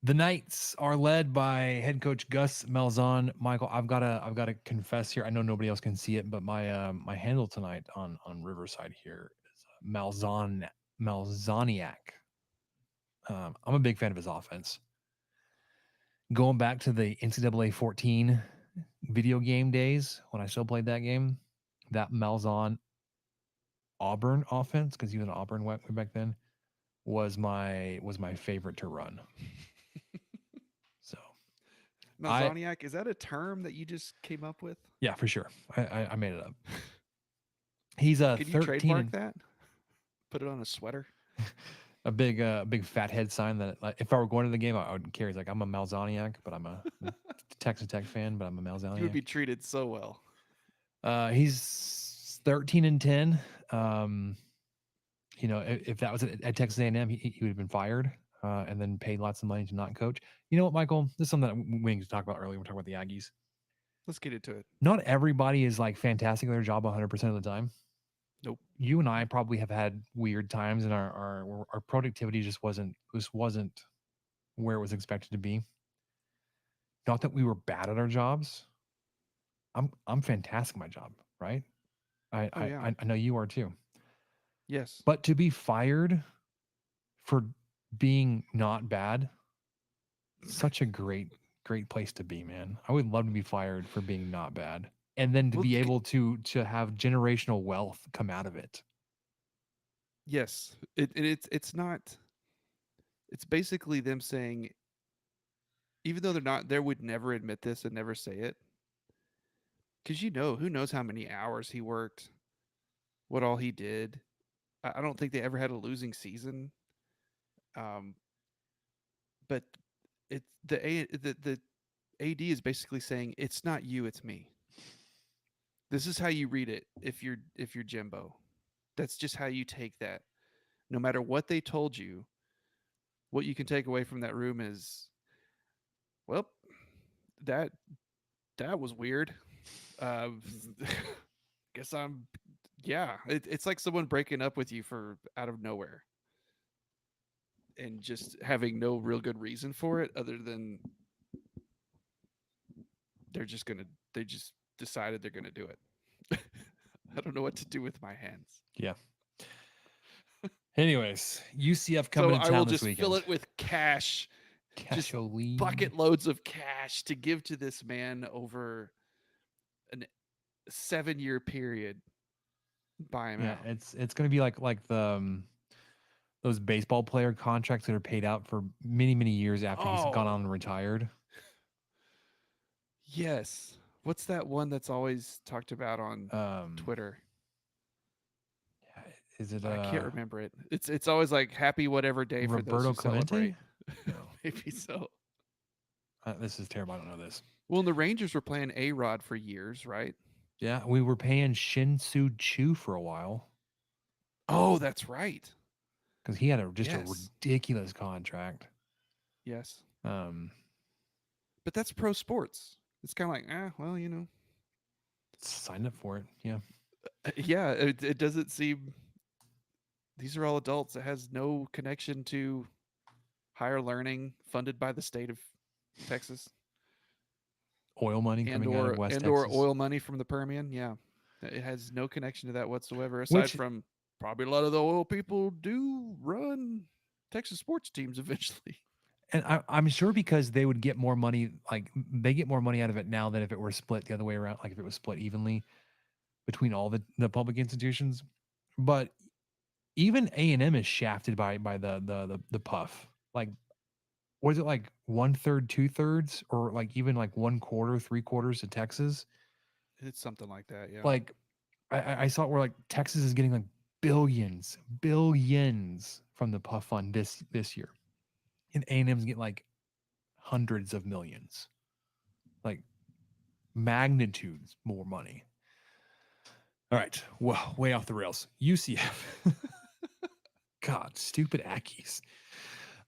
the Knights are led by head coach Gus Malzahn. Michael, I've gotta confess here. I know nobody else can see it, but my handle tonight on Riverside here is Malzahniak. I'm a big fan of his offense. Going back to the NCAA 14 video game days when I still played that game, that Malzahn Auburn offense, because he was an Auburn way back then, was my favorite to run. So Malzahniak, is that a term that you just came up with? Yeah, for sure. I made it up. He's a Could you 13 trademark and that? Put it on a sweater? a big fat head sign that like, if I were going to the game, I would carry. It's like I'm a Malzahniak, but I'm a Texas Tech fan, but I'm a You would Malzahniak. be treated so well. He's 13-10. Um, if that was at Texas A&M, he would have been fired and then paid lots of money to not coach. You know what, Michael? This is something that we need to talk about earlier. We're talking about the Aggies. Let's get into it. Not everybody is like fantastic at their job 100% of the time. Nope. You and I probably have had weird times, and our productivity just wasn't where it was expected to be. Not that we were bad at our jobs. I'm fantastic at my job, right? Oh yeah. I know you are too. Yes. But to be fired for being not bad, such a great place to be, man. I would love to be fired for being not bad, and then to Well, be able to have generational wealth come out of it. yes. It's not. It's basically them saying, even though they're not, they would never admit this and never say it, because who knows how many hours he worked, what all he did. I don't think they ever had a losing season. Um, but the AD is basically saying it's not you, it's me. This is how you read it if you're Jimbo. That's just how you take that. No matter what they told you, what you can take away from that room is, well, that that was weird. Uh, guess I'm, yeah. It's like someone breaking up with you for out of nowhere and just having no real good reason for it, other than they just decided they're gonna do it. I don't know what to do with my hands. Yeah. Anyways, UCF So coming to I will town this just fill weekend. it with cash, just Casholine. bucket loads of cash to give to this man over a 7-year period. Buy him Yeah, out. it's gonna be like the those baseball player contracts that are paid out for many years after he's gone Oh, on and retired. yes. What's that one that's always talked about on Um, Twitter? is it I can't remember it. It's always like happy whatever day for those Roberto who celebrate. Clemente? No, Maybe so. this is terrible. I don't know this. Well, and the Rangers were playing A-Rod for years, right? Yeah, we were paying Shin-Soo Choo for a while Oh, that's right. because he had just a Yes. ridiculous contract. Yes. Um, But that's pro sports. It's kind of like, well, signed up for it. Yeah, yeah, it doesn't seem, these are all adults. It has no connection to higher learning funded by the state of Texas oil money and coming out of or West and or Texas, oil money from the Permian. Yeah. It has no connection to that whatsoever, aside which from probably a lot of the oil people do run Texas sports teams eventually. and I'm sure because they would get more money, like they get more money out of it now than if it were split the other way around, like if it was split evenly between all the public institutions. But even A&M is shafted by the puff. Like, was it like 1/3, 2/3, or like even like 1/4, 3/4 to Texas? It's something like that, yeah. Like, I saw it where like Texas is getting like billions from the puff fund this year, and A&M's getting like hundreds of millions, like magnitudes more money. All right, well, way off the rails. UCF. God, stupid Aggies.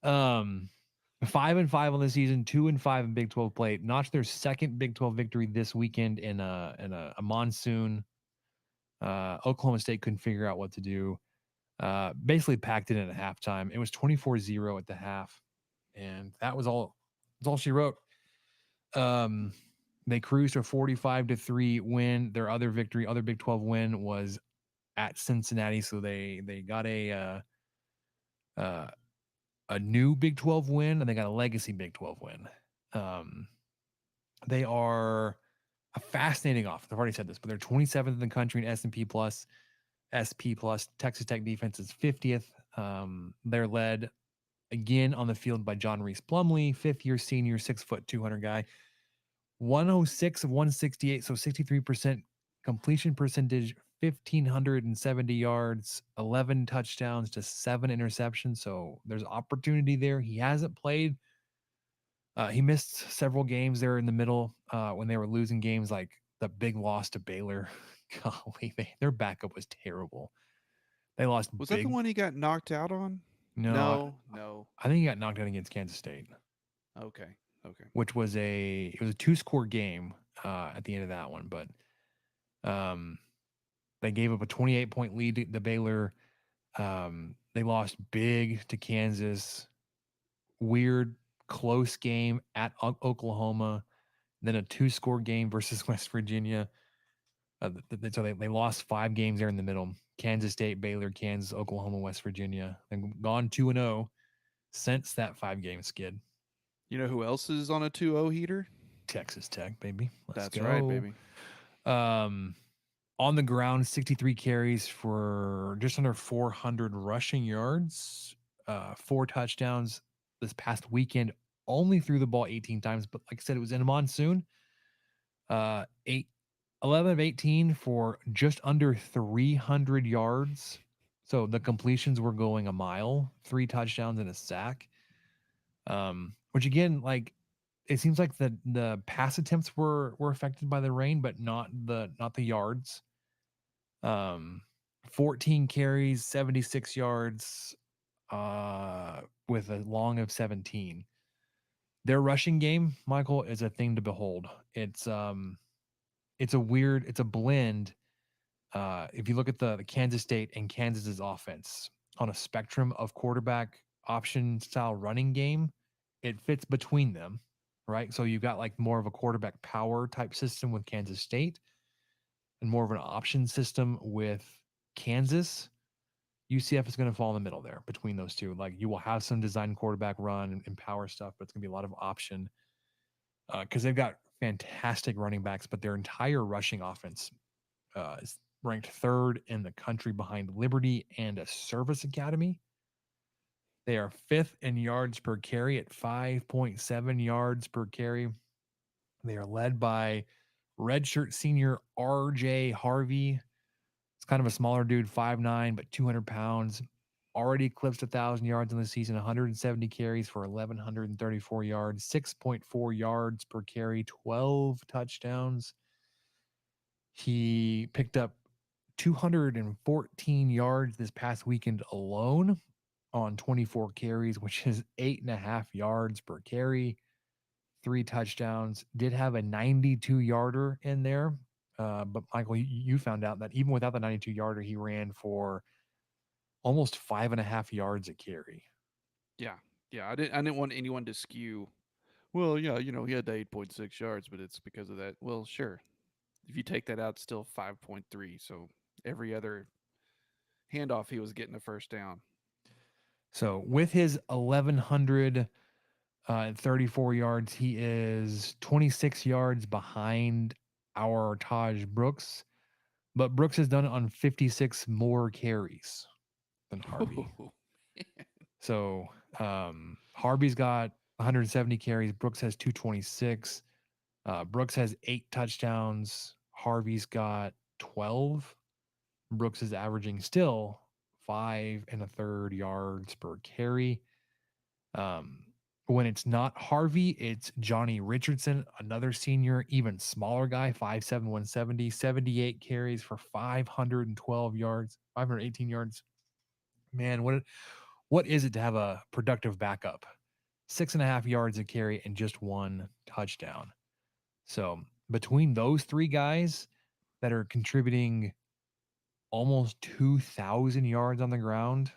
5-5 on the season, 2-5 in Big 12 play. Notched their second Big 12 victory this weekend in a monsoon. Oklahoma State couldn't figure out what to do. Basically packed it in at halftime. It was 24-0 at the half, and that was all. That's all she wrote. They cruised a 45-3 win. Their other victory, other Big 12 win, was at Cincinnati. So they got a new Big 12 win, and they got a legacy Big 12 win. They are a fascinating offense. I've already said this, but they're 27th in the country in S&P plus, SP plus. Texas Tech defense is 50th. They're led again on the field by John Reese Plumlee, fifth-year senior, 6', 200 guy. 106 of 168, so 63% completion percentage, 1,570 yards, 11 touchdowns to 7 interceptions. So there's opportunity there. He hasn't played. He missed several games there in the middle when they were losing games, like the big loss to Baylor. Golly, their backup was terrible. They lost Was that the big. one he got knocked out on? No, No. I think he got knocked out against Kansas State, Okay. Okay. which was it was a 2-score game at the end of that one. But they gave up a 28-point lead to Baylor. They lost big to Kansas. Weird, close game at Oklahoma. Then a 2-score game versus West Virginia. So they lost 5 games there in the middle. Kansas State, Baylor, Kansas, Oklahoma, West Virginia. They've gone 2-0 since that 5-game skid. You know who else is on a 2-0 heater? Texas Tech, baby. Let's That's go. right, baby. On the ground, 63 carries for just under 400 rushing yards, 4 touchdowns this past weekend. Only threw the ball 18 times, but like I said, it was in a monsoon. 11 of 18 for just under 300 yards. So the completions were going a mile, 3 touchdowns and a sack. Which again, like it seems like the pass attempts were affected by the rain, but not the yards. 14 carries, 76 yards, with a long of 17. Their rushing game, Michael, is a thing to behold. It's a blend. If you look at the Kansas State and Kansas's offense on a spectrum of quarterback option style running game, it fits between them, right? So you've got like more of a quarterback power type system with Kansas State and more of an option system with Kansas. UCF is going to fall in the middle there between those two. Like you will have some design quarterback run and power stuff, but it's going to be a lot of option because they've got fantastic running backs, but their entire rushing offense is ranked 3rd in the country behind Liberty and a service academy. They are 5th in yards per carry at 5.7 yards per carry. They are led by redshirt senior RJ Harvey. It's kind of a smaller dude, 5'9", but 200 pounds. Already eclipsed 1,000 yards in the season, 170 carries for 1,134 yards, 6.4 yards per carry, 12 touchdowns. He picked up 214 yards this past weekend alone on 24 carries, which is 8.5 yards per carry, 3 touchdowns. Did have a 92-yarder in there. But Michael, you found out that even without the 92-yarder, he ran for almost 5.5 yards a carry. Yeah. Yeah. I didn't want anyone to skew. Well, yeah, he had the 8.6 yards, but it's because of that. Well, sure. If you take that out, it's still 5.3. So every other handoff, he was getting a first down. So with his 1,134 yards, he is 26 yards behind our Taj Brooks, but Brooks has done it on 56 more carries than Harvey. So Harvey's got 170 carries. Brooks has 226. Brooks has 8 touchdowns. Harvey's got 12. Brooks is averaging still 5.33 yards per carry. When it's not Harvey, it's Johnny Richardson, another senior, even smaller guy, 5'7", 170, 78 carries for 512 yards, 518 yards. Man, what is it to have a productive backup? 6.5 yards a carry and just 1 touchdown. So between those 3 guys that are contributing almost 2,000 yards on the ground,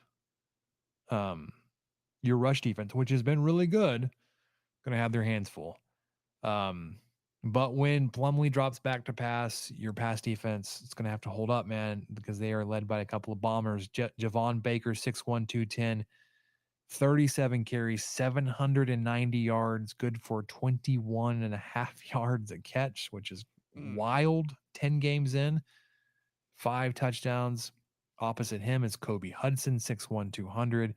your rush defense, which has been really good, going to have their hands full. But when Plumlee drops back to pass, your pass defense is going to have to hold up, man, because they are led by a couple of bombers. Javon Baker, 6'1", 210, 37 carries, 790 yards, good for 21.5 yards a catch, which is wild. 10 games in, 5 touchdowns. Opposite him is Kobe Hudson, 6'1", 200.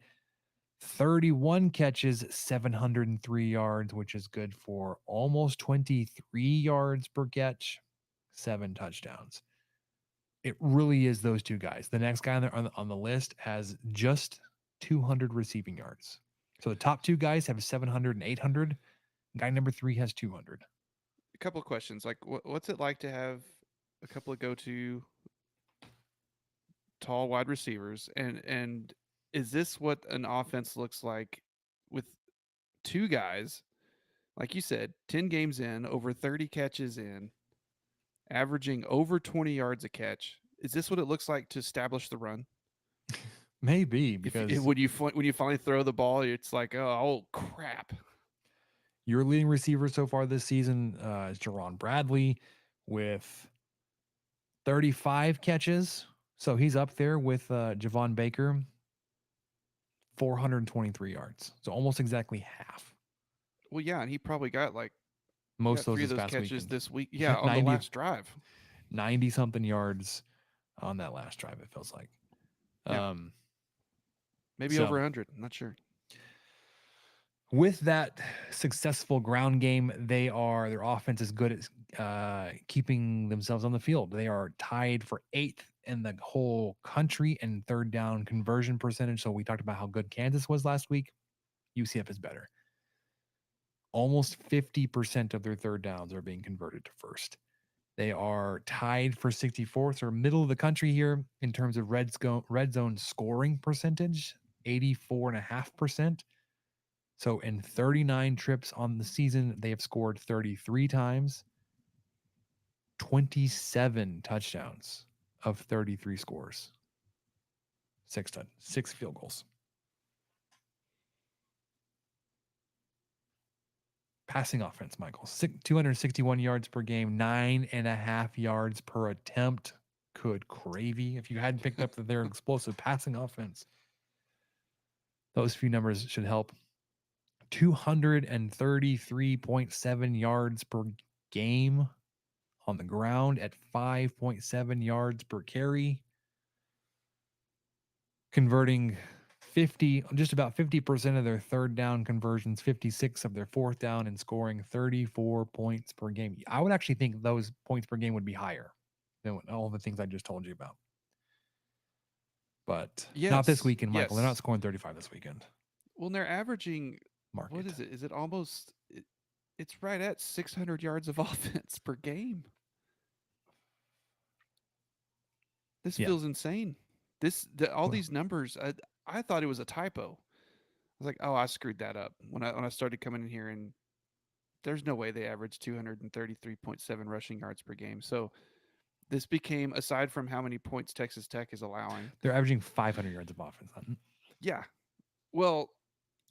31 catches, 703 yards, which is good for almost 23 yards per catch, 7 touchdowns. It really is those two guys. The next guy on the list has just 200 receiving yards. So the top two guys have 700 and 800. Guy number 3 has 200. A couple of questions. Like, what's it like to have a couple of go-to tall wide receivers, and is this what an offense looks like with two guys, like you said, 10 games in, over 30 catches in, averaging over 20 yards a catch? Is this what it looks like to establish the run? Maybe If because when you finally throw the ball, it's like, oh crap. your leading receiver so far this season is Jerron Bradley with 35 catches. So he's up there with Javon Baker, 423 yards. So almost exactly half. Well, yeah, and he probably got Most of those 3 of this those past catches weekend. this week. Yeah, on the 90 last drive. 90 something yards on that last drive, it feels like. Yeah. Maybe so over 100. I'm not sure. with that successful ground game, their offense is good at keeping themselves on the field. They are tied for 8th in the whole country in third down conversion percentage. So we talked about how good Kansas was last week. UCF is better. Almost 50% of their third downs are being converted to first. They are tied for 64th or middle of the country here in terms of red zone scoring percentage, 84.5%. So in 39 trips on the season, they have scored 33 times, 27 touchdowns of 33 scores, 6 field goals. Passing offense, Michael, 261 yards per game, 9.5 yards per attempt. Good gravy. If you hadn't picked up that they're explosive passing offense, those few numbers should help. 233.7 yards per game on the ground at 5.7 yards per carry, converting just about 50% of their third down conversions, 56 of their fourth down, and scoring 34 points per game. I would actually think those points per game would be higher than all the things I just told you about. But not this weekend, Michael. They're not scoring 35 this weekend. Well, they're averaging, what is it? Is it almost, it's right at 600 yards of offense per game. This feels insane. All these numbers, I thought it was a typo. I was like, oh, I screwed that up when I started coming in here, and there's no way they average 233.7 rushing yards per game. So this became, aside from how many points Texas Tech is allowing, they're averaging 500 yards of offense. Yeah. Well,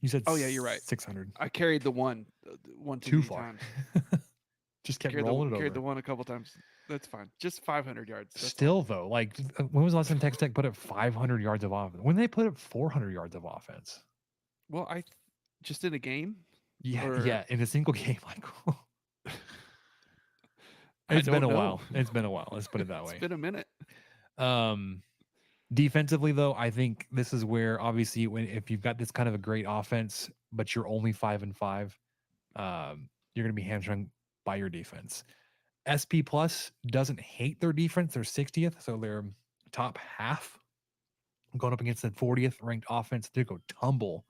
you said, oh yeah, you're right. 600. I carried the one too far. Times. Just kept rolling it over. Carried the one a couple times. That's fine. Just 500 yards. Still, though, like, when was the last time Texas Tech put up 500 yards of offense? When they put up 400 yards of offense? Well, just in a game? Yeah, in a single game. Like, it's been a while. It's been a while. Let's put it that way. It's been a minute. Defensively, though, I think this is where, obviously, if you've got this kind of a great offense, but you're only 5-5, you're going to be hamstrung by your defense. SP Plus doesn't hate their defense. They're 60th, so they're top half. Going up against the 40th ranked offense, they go tumble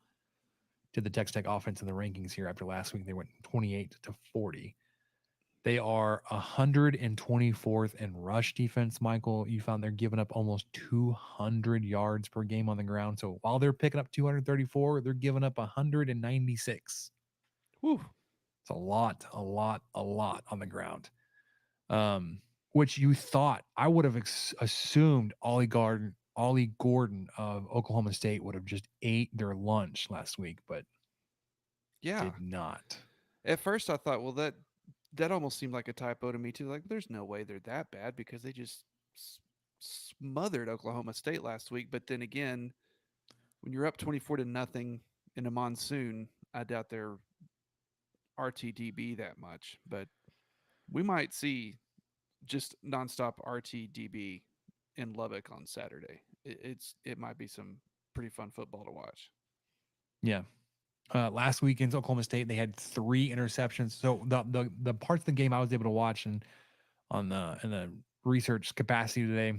to the Texas Tech offense in the rankings here after last week. They went 28-40. They are 124th in rush defense, Michael. You found they're giving up almost 200 yards per game on the ground. So while they're picking up 234, they're giving up 196. Whew. It's a lot on the ground. Which you thought, I would have assumed Ollie Gordon of Oklahoma State would have just ate their lunch last week, but did not. At first I thought, well, that almost seemed like a typo to me too. Like, there's no way they're that bad because they just smothered Oklahoma State last week. But then again, when you're up 24-0 in a monsoon, I doubt they're RTDB that much. But we might see just nonstop RTDB in Lubbock on Saturday. It might be some pretty fun football to watch. Yeah. Last weekend's Oklahoma State, they had 3 interceptions. So the parts of the game I was able to watch and in the research capacity today.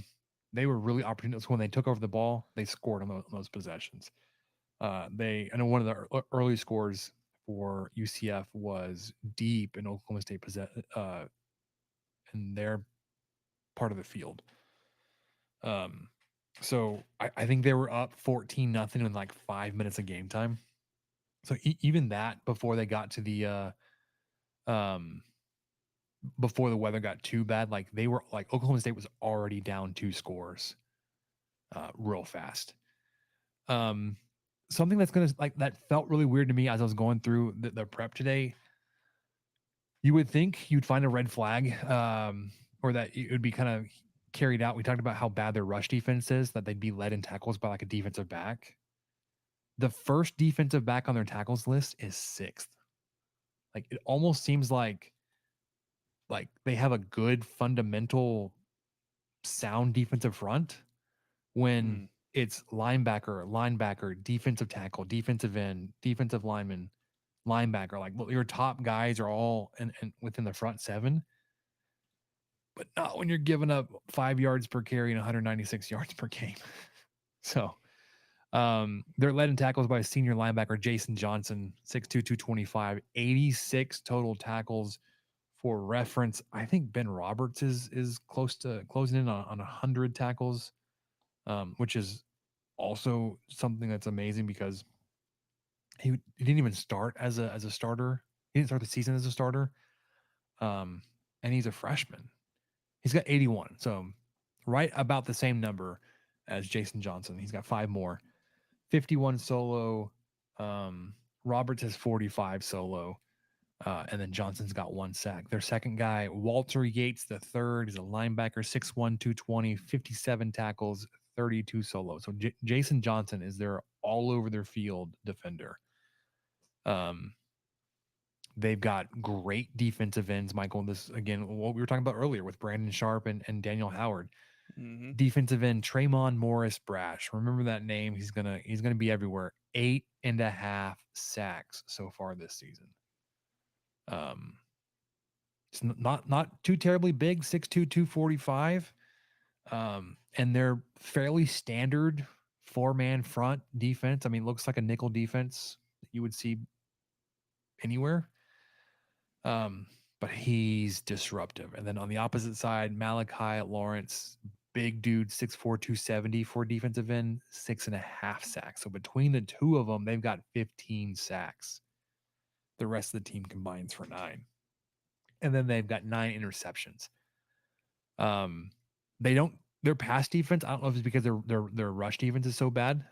They were really opportunistic when they took over the ball. They scored on those possessions. I know one of the early scores for UCF was deep in Oklahoma State in their part of the field. So I think they were up 14-0 in like 5 minutes of game time. So even that before they got to the before the weather got too bad, like they were like Oklahoma State was already down 2 scores real fast. Something that's gonna like that felt really weird to me as I was going through the prep today. You would think you'd find a red flag, or that it would be kind of carried out. We talked about how bad their rush defense is, that they'd be led in tackles by like a defensive back. The first defensive back on their tackles list is 6th. Like it almost seems like they have a good fundamental sound defensive front when it's linebacker, defensive tackle, defensive end, defensive lineman, linebacker. Like your top guys are all in within the front 7, but not when you're giving up 5 yards per carry and 196 yards per game. So they're led in tackles by senior linebacker Jason Johnson, 6'2", 225, 86 total tackles. For reference, I think Ben Roberts is close to closing in on 100 tackles, which is also something that's amazing because he didn't even start as a starter. He didn't start the season as a starter, and he's a freshman. He's got 81, so right about the same number as Jason Johnson. He's got 5 more, 51 solo. Roberts has 45 solo. And then Johnson's got 1 sack. Their second guy, Walter Yates the third, is a linebacker, 6'1", 220, 57 tackles, 32 solo. So Jason Johnson is their all over their field defender. They've got great defensive ends, Michael. This again, what we were talking about earlier with Brandon Sharp and Daniel Howard. Mm-hmm. Defensive end Tremon Morris Brash. Remember that name. He's gonna be everywhere. 8.5 sacks so far this season. It's not too terribly big, 6'2", 245. And they're fairly standard 4-man front defense. I mean, looks like a nickel defense that you would see anywhere. But he's disruptive. And then on the opposite side, Malachi Lawrence, big dude, 6'4", 270 for defensive end, 6.5 sacks. So between the two of them, they've got 15 sacks. The rest of the team combines for 9. And then they've got 9 interceptions. Their pass defense, I don't know if it's because their rush defense is so bad.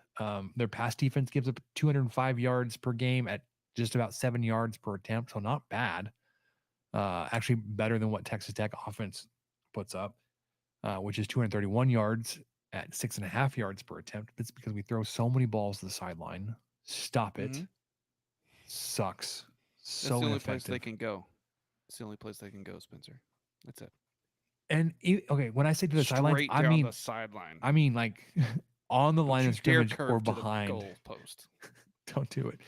Their pass defense gives up 205 yards per game at just about 7 yards per attempt. So not bad. Actually better than what Texas Tech offense puts up, which is 231 yards at 6.5 yards per attempt. It's because we throw so many balls to the sideline. Stop it. Mm-hmm. Sucks. So That's the only ineffective. place they can go. It's the only place they can go, Spencer. That's it. And okay, when I say to the sideline, Straight I down mean the sideline. I mean like on the line Don't of you dare scrimmage or curve to the behind. goal post. Don't do it.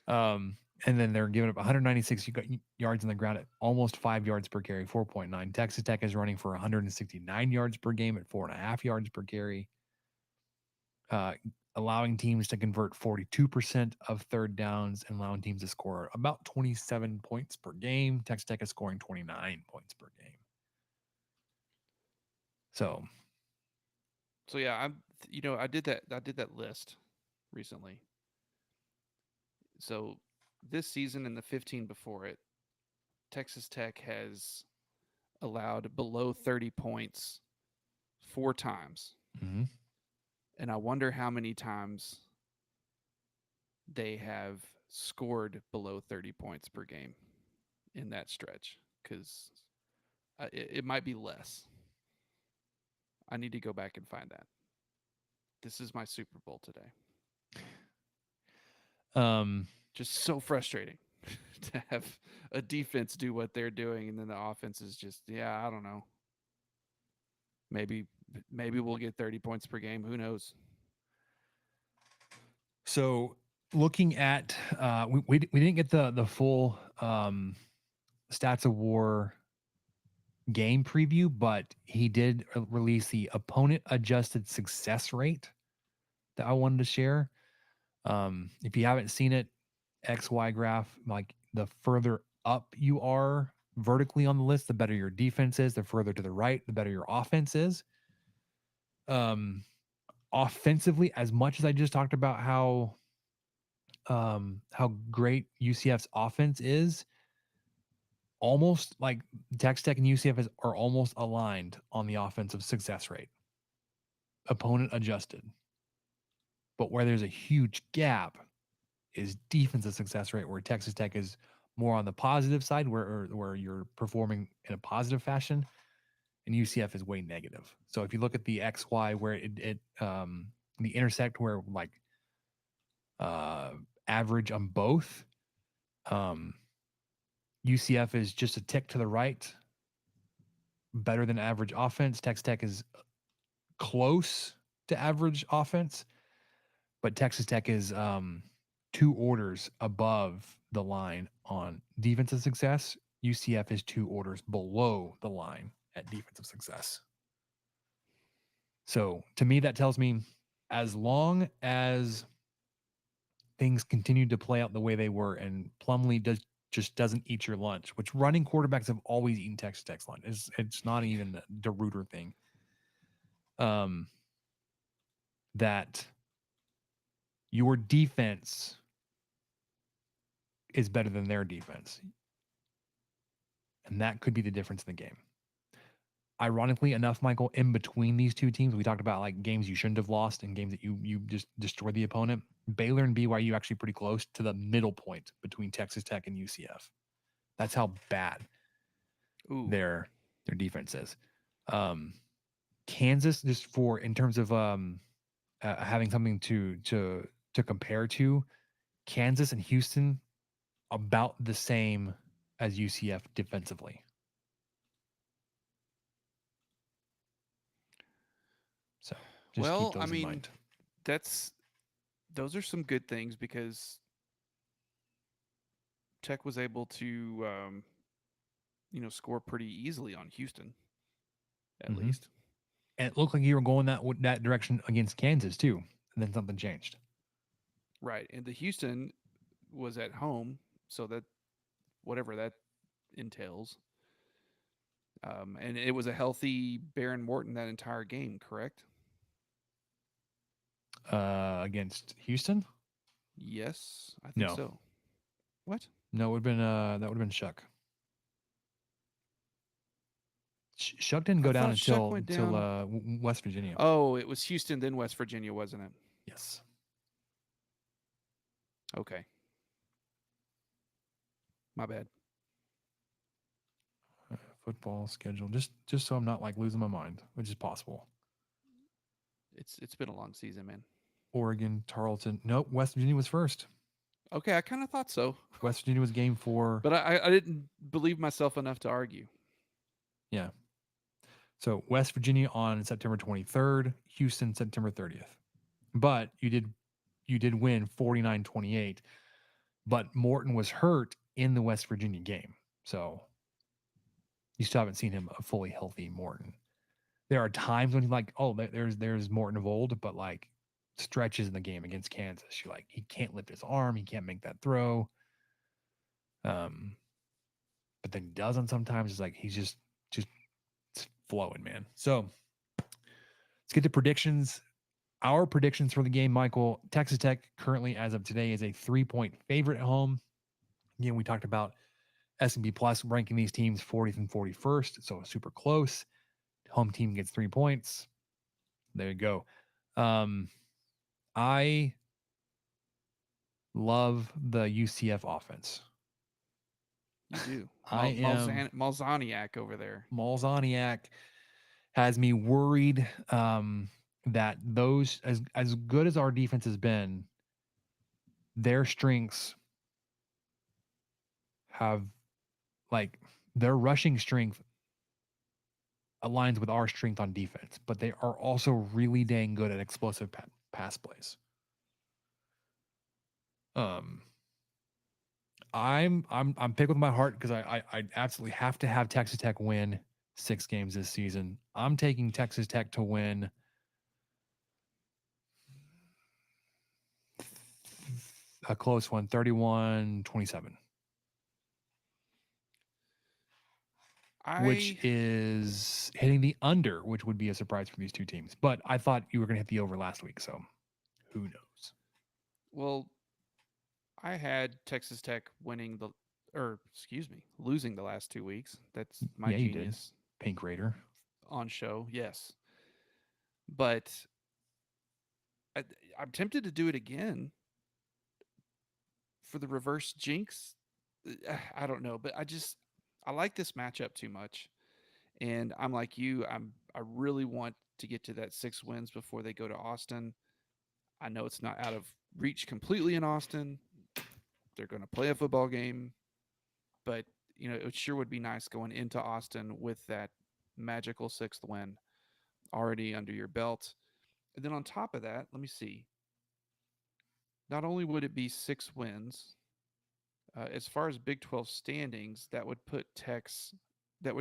And then they're giving up 196 yards on the ground at almost 5 yards per carry, 4.9. Texas Tech is running for 169 yards per game at 4.5 yards per carry. Allowing teams to convert 42% of third downs and allowing teams to score about 27 points per game. Texas Tech is scoring 29 points per game. So yeah, I did that list recently. So this season and the 15 before it, Texas Tech has allowed below 30 points 4 times. mm-hmm. And I wonder how many times they have scored below 30 points per game in that stretch, because it might be less. I need to go back and find that. This is my Super Bowl today. Just so frustrating to have a defense do what they're doing, and then the offense is just, I don't know. Maybe we'll get 30 points per game. Who knows? So looking at we didn't get the full stats of war game preview, but he did release the opponent adjusted success rate that I wanted to share. If you haven't seen it, XY graph, like the further up you are vertically on the list, the better your defense is. The further to the right, the better your offense is. Offensively, as much as I just talked about how great UCF's offense is, almost like Texas Tech and UCF are almost aligned on the offensive success rate, opponent adjusted. But where there's a huge gap is defensive success rate, where Texas Tech is more on the positive side, where you're performing in a positive fashion, and UCF is way negative. So if you look at the XY where the intersect where like average on both, UCF is just a tick to the right, better than average offense. Texas Tech is close to average offense, but Texas Tech is 2 orders above the line on defensive success. UCF is 2 orders below the line at defensive success. So to me, that tells me as long as things continue to play out the way they were, and Plumlee just doesn't eat your lunch, which running quarterbacks have always eaten Texas Tech's lunch. It's not even the DeRuyter thing. That your defense is better than their defense. And that could be the difference in the game. Ironically enough, Michael, in between these two teams, we talked about like games you shouldn't have lost and games that you just destroyed the opponent. Baylor and BYU actually pretty close to the middle point between Texas Tech and UCF. That's how bad their defense is. Kansas, just for in terms of having something to compare to, Kansas and Houston about the same as UCF defensively. So just keep those in mind. Those are some good things because Tech was able to, score pretty easily on Houston, at least. And it looked like you were going that direction against Kansas too, and then something changed. Right, and the Houston was at home, so that whatever that entails. And it was a healthy Baron Morton that entire game, correct? Against Houston? Yes, I think so. What? No, it would have been that would have been Shuck. Shuck didn't go down until West Virginia. Oh, it was Houston, then West Virginia, wasn't it? Yes. Okay. My bad. Football schedule, just so I'm not like losing my mind, which is possible. It's been a long season, man. Oregon, Tarleton. Nope, West Virginia was first. Okay, I kind of thought so. West Virginia was game 4. But I didn't believe myself enough to argue. Yeah. So West Virginia on September 23rd, Houston September 30th. But you did win 49-28. But Morton was hurt in the West Virginia game. So you still haven't seen him a fully healthy Morton. There are times when he's like, oh, there's Morton of old, but like stretches in the game against Kansas, you're like, he can't lift his arm, he can't make that throw. But then he doesn't sometimes. It's like he's just flowing, man. So let's get to predictions. Our predictions for the game, Michael. Texas Tech currently, as of today, is a 3-point favorite at home. Again, we talked about S&P Plus ranking these teams 40th and 41st, so super close. Home team gets 3 points. There you go. I love the UCF offense. You do. Malzahniak over there. Malzahniak has me worried that those, as good as our defense has been, their strengths have, like, their rushing strength aligns with our strength on defense, but they are also really dang good at explosive pass plays. I'm picking with my heart because I absolutely have to have Texas Tech win 6 games this season. I'm taking Texas Tech to win a close one, 31-27, which I is hitting the under, which would be a surprise for these two teams. But I thought you were going to hit the over last week, so who knows? well, I had Texas Tech winning the, or excuse me, losing the last 2 weeks. That's my Yeah, you did. genius Pink Raider. on show. Yes, but I, I'm tempted to do it again for the reverse jinx. I don't know, but I like this matchup too much, and I'm like you. I really want to get to that 6 wins before they go to Austin. I know it's not out of reach completely in Austin. They're going to play a football game, but it sure would be nice going into Austin with that magical 6th win already under your belt. And then on top of that, let me see. Not only would it be 6 wins, as far as Big 12 standings, that would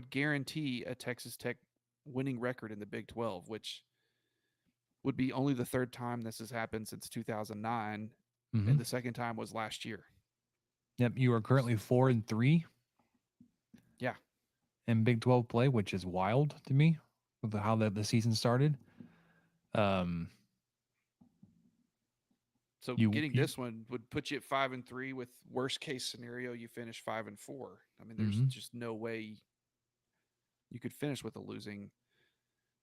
guarantee a Texas Tech winning record in the Big 12, which would be only the third time this has happened since 2009, Mm-hmm. and the second time was last year. Yep, you are currently 4-3. Yeah. In Big 12 play, which is wild to me with how the season started. So getting this one would put you at 5-3. With worst case scenario, you finish 5-4. I mean, there's just no way you could finish with a losing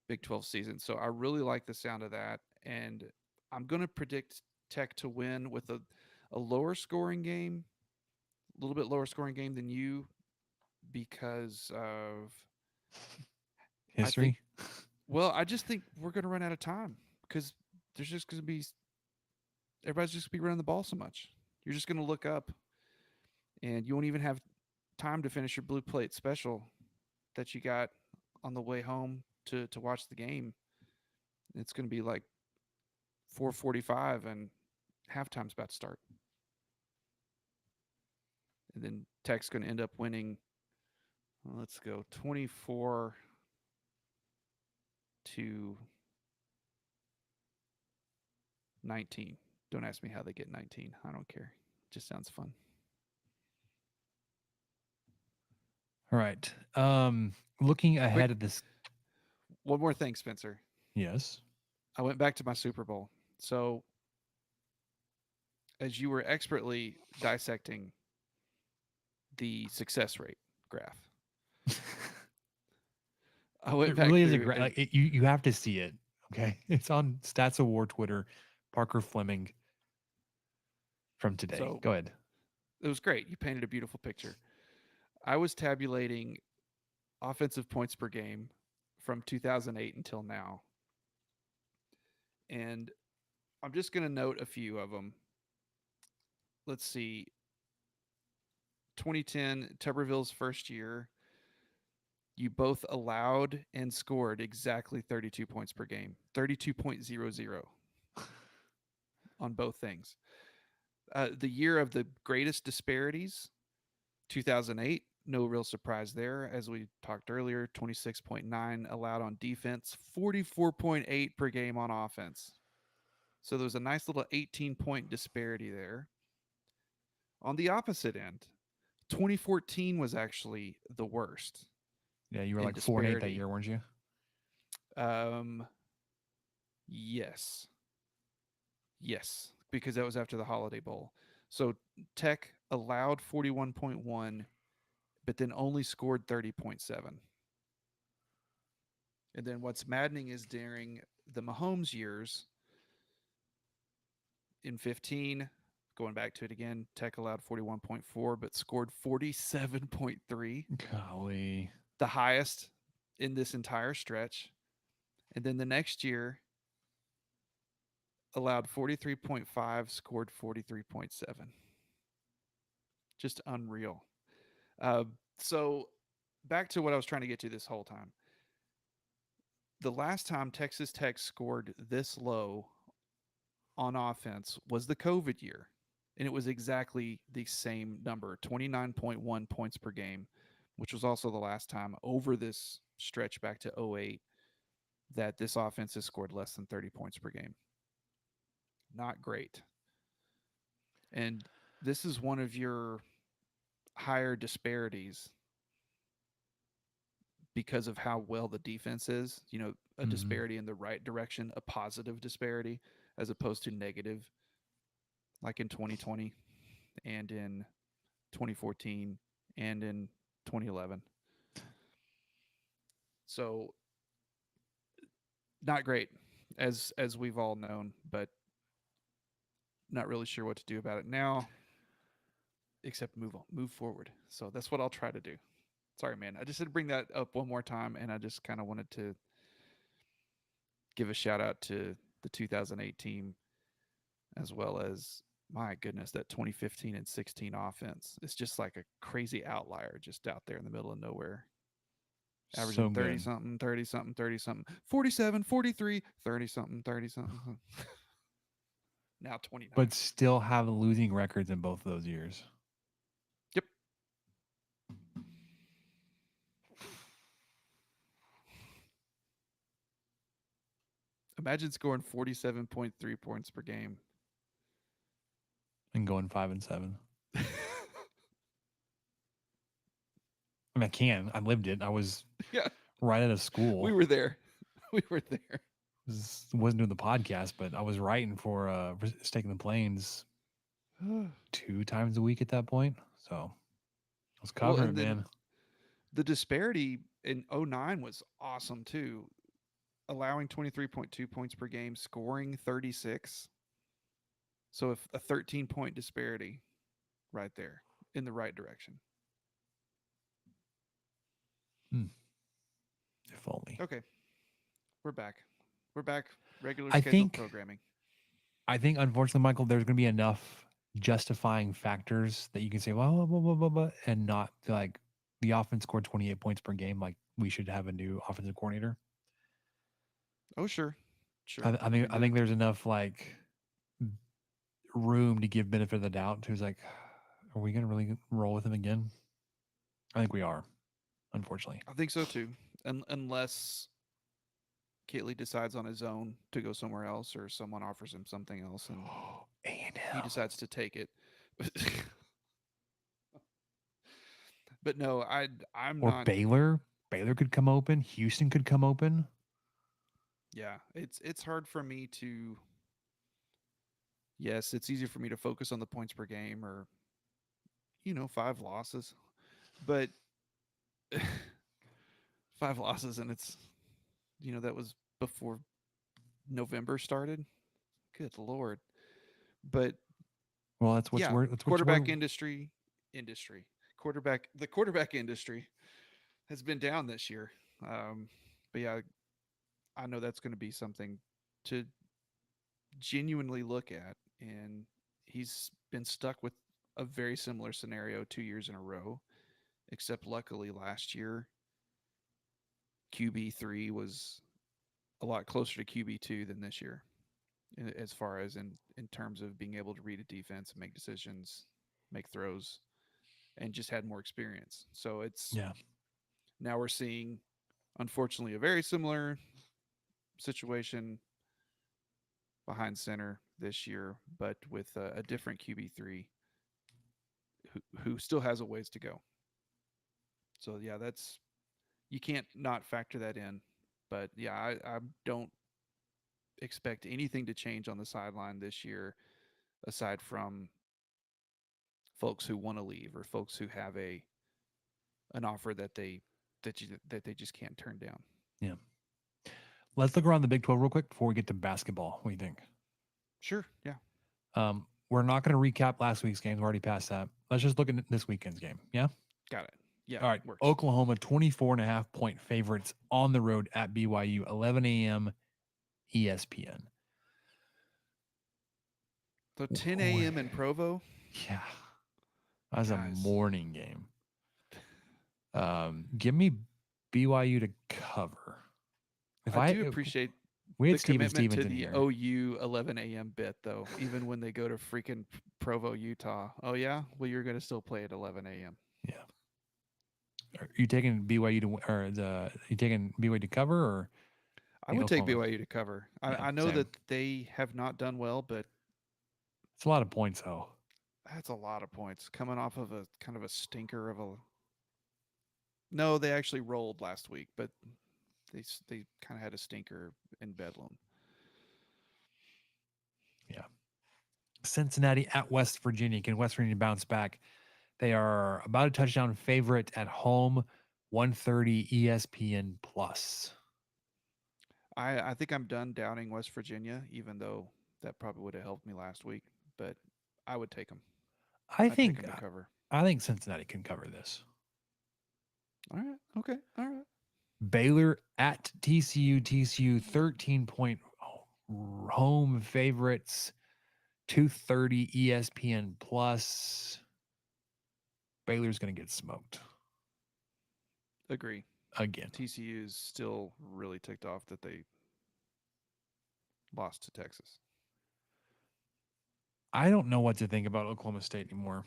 Big 12 season. So I really like the sound of that, and I'm going to predict Tech to win with a lower scoring game, a little bit lower scoring game than you, because of history. I just think we're going to run out of time because there's just going to be everybody's just going to be running the ball so much. You're just going to look up, and you won't even have time to finish your blue plate special that you got on the way home to watch the game. It's going to be like 4:45, and halftime's about to start. And then Tech's going to end up winning. Well, let's go 24-19. Don't ask me how they get 19. I don't care. It just sounds fun. All right. Looking ahead at this. One more thing, Spencer. Yes. I went back to my Super Bowl. So, as you were expertly dissecting the success rate graph, I went It back really is a through great. and- Like, you have to see it. Okay, it's on Stats Award Twitter. Parker Fleming from today. So Go ahead. it was great. You painted a beautiful picture. I was tabulating offensive points per game from 2008 until now. And I'm just going to note a few of them. Let's see. 2010, Tuberville's first year, you both allowed and scored exactly 32 points per game, 32.00 on both things. The year of the greatest disparities, 2008, no real surprise there. As we talked earlier, 26.9 allowed on defense, 44.8 per game on offense. So there was a nice little 18-point disparity there. On the opposite end, 2014 was actually the worst. Yeah, you were like 4-8 that year, weren't you? Yes. Yes, because that was after the Holiday Bowl. So Tech allowed 41.1, but then only scored 30.7. And then what's maddening is during the Mahomes years in 15, going back to it again, Tech allowed 41.4, but scored 47.3. Golly. The highest in this entire stretch. And then the next year, allowed 43.5, scored 43.7. Just unreal. So back to what I was trying to get to this whole time. The last time Texas Tech scored this low on offense was the COVID year. And it was exactly the same number, 29.1 points per game. which was also the last time over this stretch back to '08 that this offense has scored less than 30 points per game. Not great. And this is one of your higher disparities because of how well the defense is. A Mhm. disparity in the right direction, a positive disparity, as opposed to negative, like in 2020 and in 2014 and in 2011. So not great, as we've all known, but not really sure what to do about it now, except move forward. So that's what I'll try to do. Sorry, man. I just had to bring that up one more time, and I just kind of wanted to give a shout out to the 2008 team, as well as, my goodness, that 2015 and 16 offense. It's just like a crazy outlier just out there in the middle of nowhere, So averaging 30 good, something, 30 something, 30 something, 47, 43, 30 something, 30 something. Now 29. but still have losing records in both of those years. Yep. Imagine scoring 47.3 points per game. And going 5-7. I mean, I can. I lived it. I was Yeah, right out of school. we were there. We were there. Wasn't doing the podcast, but I was writing for Staking the Plains 2 times a week at that point. So I was Well, covering and it, then man. the disparity in '09 was awesome too, allowing 23.2 points per game, scoring 36. So if a 13-point disparity right there in the right direction. If only. Okay, we're back. We're back. Regular I scheduled think programming. unfortunately, Michael, there's going to be enough justifying factors that you can say, well, blah, blah, blah, blah, blah, and not feel like the offense scored 28 points per game. Like we should have a new offensive coordinator. Oh, sure. Sure. I think there's enough like room to give benefit of the doubt to who's like, are we going to really roll with him again? I think we are, unfortunately. I think so too. Unless Kitley decides on his own to go somewhere else, or someone offers him something else and he A&M. decides to take it. But no, I'm Or not. Baylor. Baylor could come open. Houston could come open. Yeah, it's hard for me to. Yes, it's easier for me to focus on the points per game, or 5 losses, but 5 losses, and it's that was before November started. Good lord. But Well, yeah, that's what you quarterback were. industry, quarterback industry has been down this year. But yeah, I know that's going to be something to genuinely look at, and he's been stuck with a very similar scenario 2 years in a row, except luckily last year QB3 was a lot closer to QB2 than this year, as far as in terms of being able to read a defense, make decisions, make throws, and just had more experience. So it's Yeah. now we're seeing, unfortunately, a very similar situation behind center this year, but with a different QB3 who still has a ways to go. So yeah, that's, you can't not factor that in. But yeah, I don't expect anything to change on the sideline this year, aside from folks who want to leave or folks who have an offer that they just can't turn down. Yeah. Let's look around the Big 12 real quick before we get to basketball. What do you think? Sure, yeah, We're not going to recap last week's games. We're already past that. Let's just look at this weekend's game. Yeah. got it. Yeah, All right. works. Oklahoma 24.5-point favorites on the road at BYU, 11 a.m. ESPN. So 10 a.m. in Provo. Yeah. That was a Guys. morning game. Give me BYU to cover. I do appreciate we had the Steven commitment Stevens to in the here. OU 11 a.m. bit, though, even when they go to freaking Provo, Utah. Oh, yeah? Well, you're going to still play at 11 a.m. Yeah. you taking BYU to or you taking BYU to cover or I think would take Oklahoma? BYU to cover. Yeah, I know same. that they have not done well, but It's a lot of points though. that's a lot of points coming off of a kind of a stinker of a. No, they actually rolled last week, but they kind of had a stinker in Bedlam. Yeah. Cincinnati at West Virginia. Can West Virginia bounce back? They are about a touchdown favorite at home, 130 ESPN plus. I think I'm done doubting West Virginia, even though that probably would have helped me last week. But I would take them. I I'd take think them to cover. I think Cincinnati can cover this. All right. Okay. All right. Baylor at TCU. TCU 13-point home favorites, 230 ESPN plus. Baylor's going to get smoked Agree. again. TCU is still really ticked off that they lost to Texas. I don't know what to think about Oklahoma State anymore.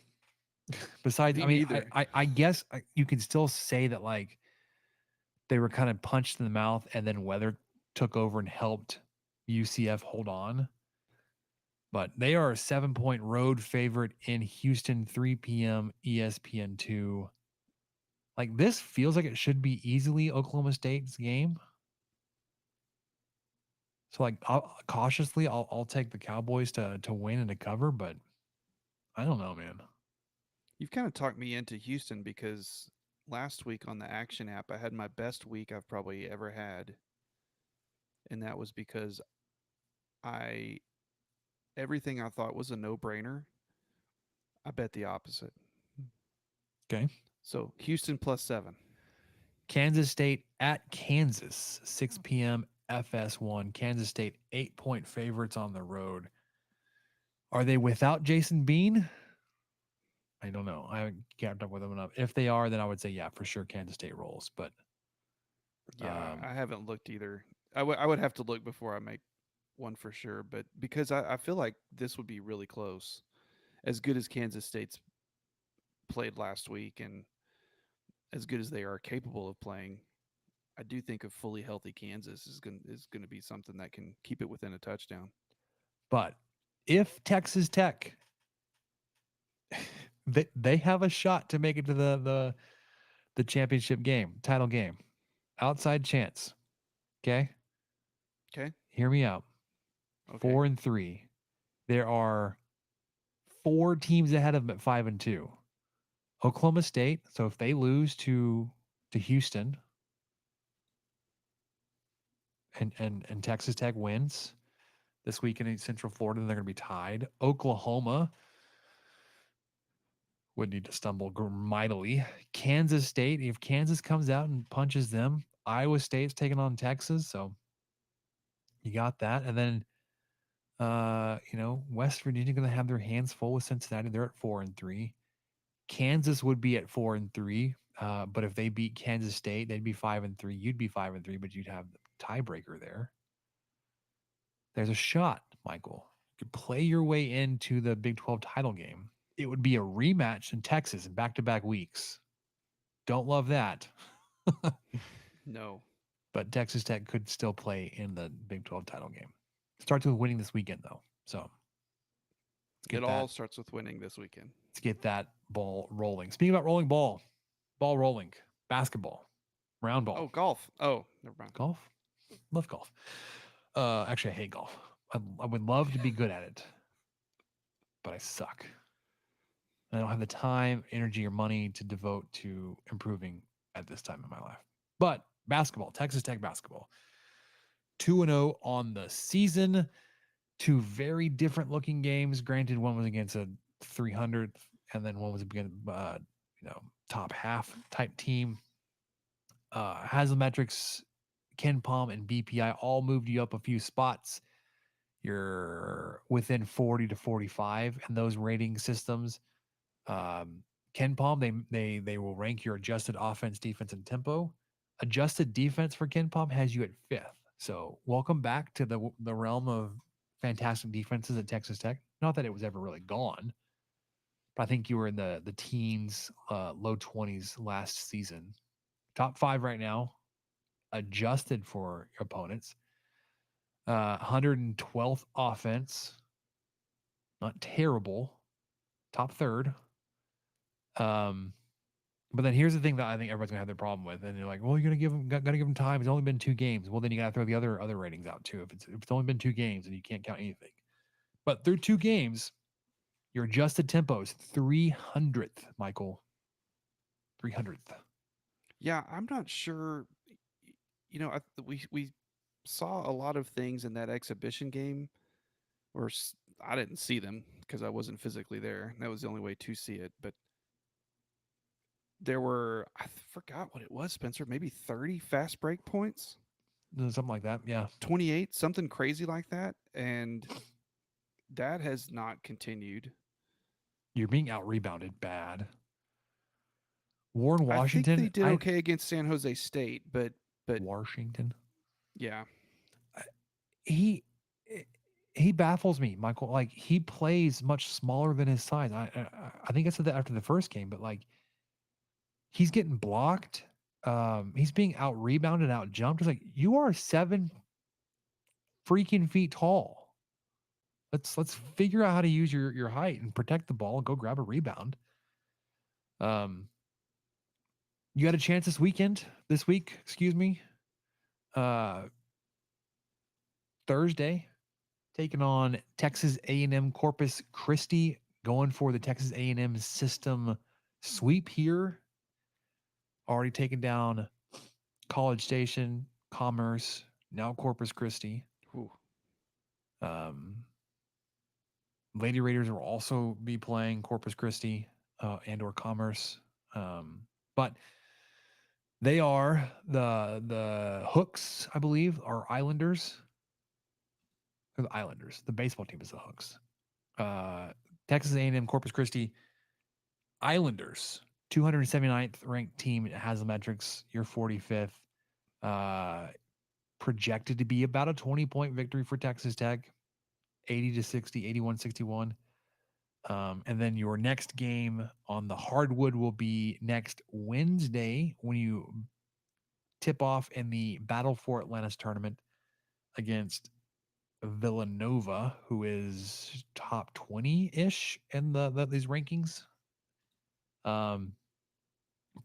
Besides, Me I mean, neither. I guess you can still say that like they were kind of punched in the mouth and then weather took over and helped UCF hold on. But they are a 7-point road favorite in Houston, 3 p.m. ESPN2. Like this feels like it should be easily Oklahoma State's game. So like cautiously, I'll take the Cowboys to win and to cover, but I don't know, man. You've kind of talked me into Houston because last week on the Action app, I had my best week I've probably ever had. And that was because I everything I thought was a no-brainer, I bet the opposite. Okay. So Houston plus 7. Kansas State at Kansas, 6 p.m. FS1. Kansas State 8-point favorites on the road. Are they without Jason Bean? I don't know. I haven't kept up with them enough. If they are, then I would say, yeah, for sure, Kansas State rolls. But Yeah, I haven't looked either. I would have to look before I make one for sure, but because I feel like this would be really close. As good as Kansas State's played last week and as good as they are capable of playing, I do think a fully healthy Kansas is going to be something that can keep it within a touchdown. but if Texas Tech they have a shot to make it to the championship game, title game. Outside chance. Okay? Okay. Hear me out. Okay. 4-3. There are 4 teams ahead of them at 5-2. Oklahoma State. So if they lose to Houston and Texas Tech wins this weekend in Central Florida, then they're going to be tied. Oklahoma would need to stumble mightily. Kansas State, if Kansas comes out and punches them, Iowa State's taking on Texas, so you got that. And then West Virginia going to have their hands full with Cincinnati. They're at 4-3. Kansas would be at 4-3. But if they beat Kansas State, they'd be 5-3. You'd be 5-3, but you'd have the tiebreaker there. There's a shot, Michael. You could play your way into the Big 12 title game. It would be a rematch in Texas in back-to-back weeks. Don't love that. No. But Texas Tech could still play in the Big 12 title game. Starts with winning this weekend, though. So It all starts with winning this weekend. let's get that ball rolling. Speaking about rolling ball rolling, basketball, round ball. Oh, golf. Oh, never mind. Golf? Love golf. Actually, I hate golf. I would love to be good at it, but I suck. I don't have the time, energy, or money to devote to improving at this time in my life. But basketball, Texas Tech basketball, 2-0 on the season. 2 very different looking games. Granted, one was against a 300th, and then one was against top half type team. Haslametrics, Ken Palm, and BPI all moved you up a few spots. You're within 40 to 45 in those rating systems. Ken Palm, they will rank your adjusted offense, defense, and tempo. Adjusted defense for Ken Palm has you at 5th. So welcome back to the realm of fantastic defenses at Texas Tech. Not that it was ever really gone, but I think you were in the teens, low 20s last season. top 5 right now, adjusted for your opponents. 112th offense, not terrible. Top third. But then here's the thing that I think everybody's gonna have their problem with, and you're like, well, you're gonna give them, gotta give them time. It's only been 2 games. Well, then you gotta throw the other ratings out too. If it's only been 2 games, and you can't count anything. But through 2 games, your adjusted tempo is 300th, Michael. 300th. Yeah, I'm not sure. We saw a lot of things in that exhibition game, I didn't see them because I wasn't physically there. That was the only way to see it. But there were, forgot what it was, Spencer, maybe 30 fast break points, Something like that. Yeah. 28, something crazy like that. And that has not continued. You're being out rebounded bad. Warren I think Washington. they did okay against San Jose State, but Washington. yeah, He baffles me, Michael. Like, he plays much smaller than his size. I think I said that after the first game, but like, he's getting blocked. He's being out rebounded, out jumped. It's like, you are 7 freaking feet tall. Let's figure out how to use your height and protect the ball and go grab a rebound. You got a chance this week, excuse me. Thursday, taking on Texas A&M Corpus Christi, going for the Texas A&M system sweep here. Already taken down College Station, Commerce, now Corpus Christi. Ooh. Lady Raiders will also be playing Corpus Christi and or Commerce. But they are the Hooks, I believe, are Islanders. They're the Islanders. The baseball team is the Hooks. Texas A&M Corpus Christi Islanders, 279th ranked team at Haslametrics. You're 45th. Projected to be about a 20-point victory for Texas Tech, 80-60, 81-61. And then your next game on the hardwood will be next Wednesday when you tip off in the Battle for Atlantis tournament against Villanova, who is top 20-ish in these rankings.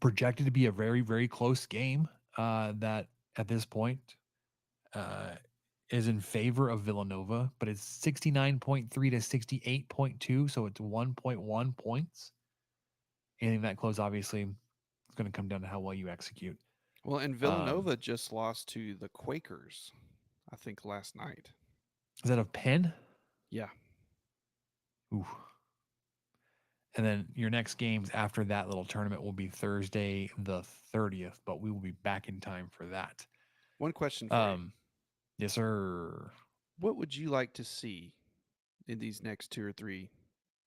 Projected to be a very, very close game that at this point is in favor of Villanova, but it's 69.3 to 68.2, so it's 1.1 points. Anything that close, obviously, is going to come down to how well you execute. Well, and Villanova just lost to the Quakers, I think, last night. Is that a Penn? Yeah. Ooh. And then your next games after that little tournament will be Thursday the 30th, but we will be back in time for that. One question for you. Yes, sir. What would you like to see in these next 2 or 3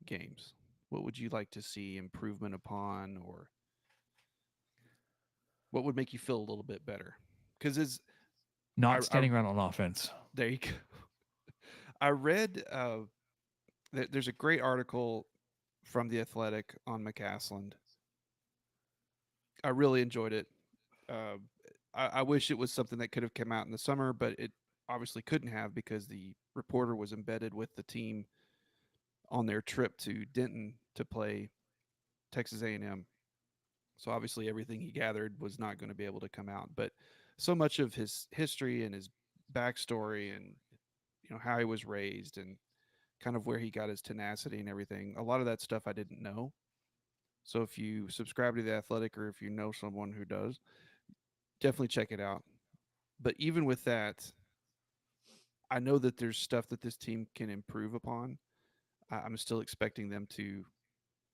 games? What would you like to see improvement upon, or what would make you feel a little bit better? Because not standing around on offense. There you go. I read there's a great article from The Athletic on McCasland. I really enjoyed it. I wish it was something that could have come out in the summer, but it obviously couldn't have because the reporter was embedded with the team on their trip to Denton to play Texas A&M. So obviously everything he gathered was not going to be able to come out. But so much of his history and his backstory and how he was raised and kind of where he got his tenacity and everything, a lot of that stuff I didn't know. So if you subscribe to The Athletic or if you know someone who does, definitely check it out. But even with that, I know that there's stuff that this team can improve upon. I'm still expecting them to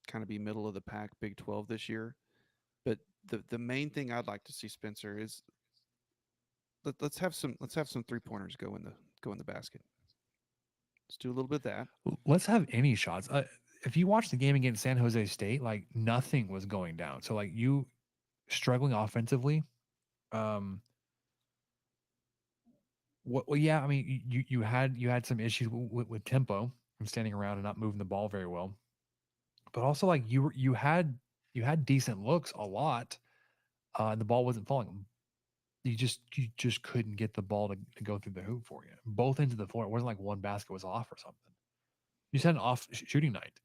kind of be middle of the pack Big 12 this year. But the main thing I'd like to see, Spencer, is let's have some 3-pointers go in the basket. Let's do a little bit of that. Let's have any shots. If you watch the game against San Jose State, like nothing was going down. So like you struggling offensively. Well, yeah. I mean, you had some issues with tempo from standing around and not moving the ball very well, but also like you had decent looks a lot. and the ball wasn't falling. You just couldn't get the ball to go through the hoop for you. Both ends of the floor. It wasn't like one basket was off or something. You just had an off shooting night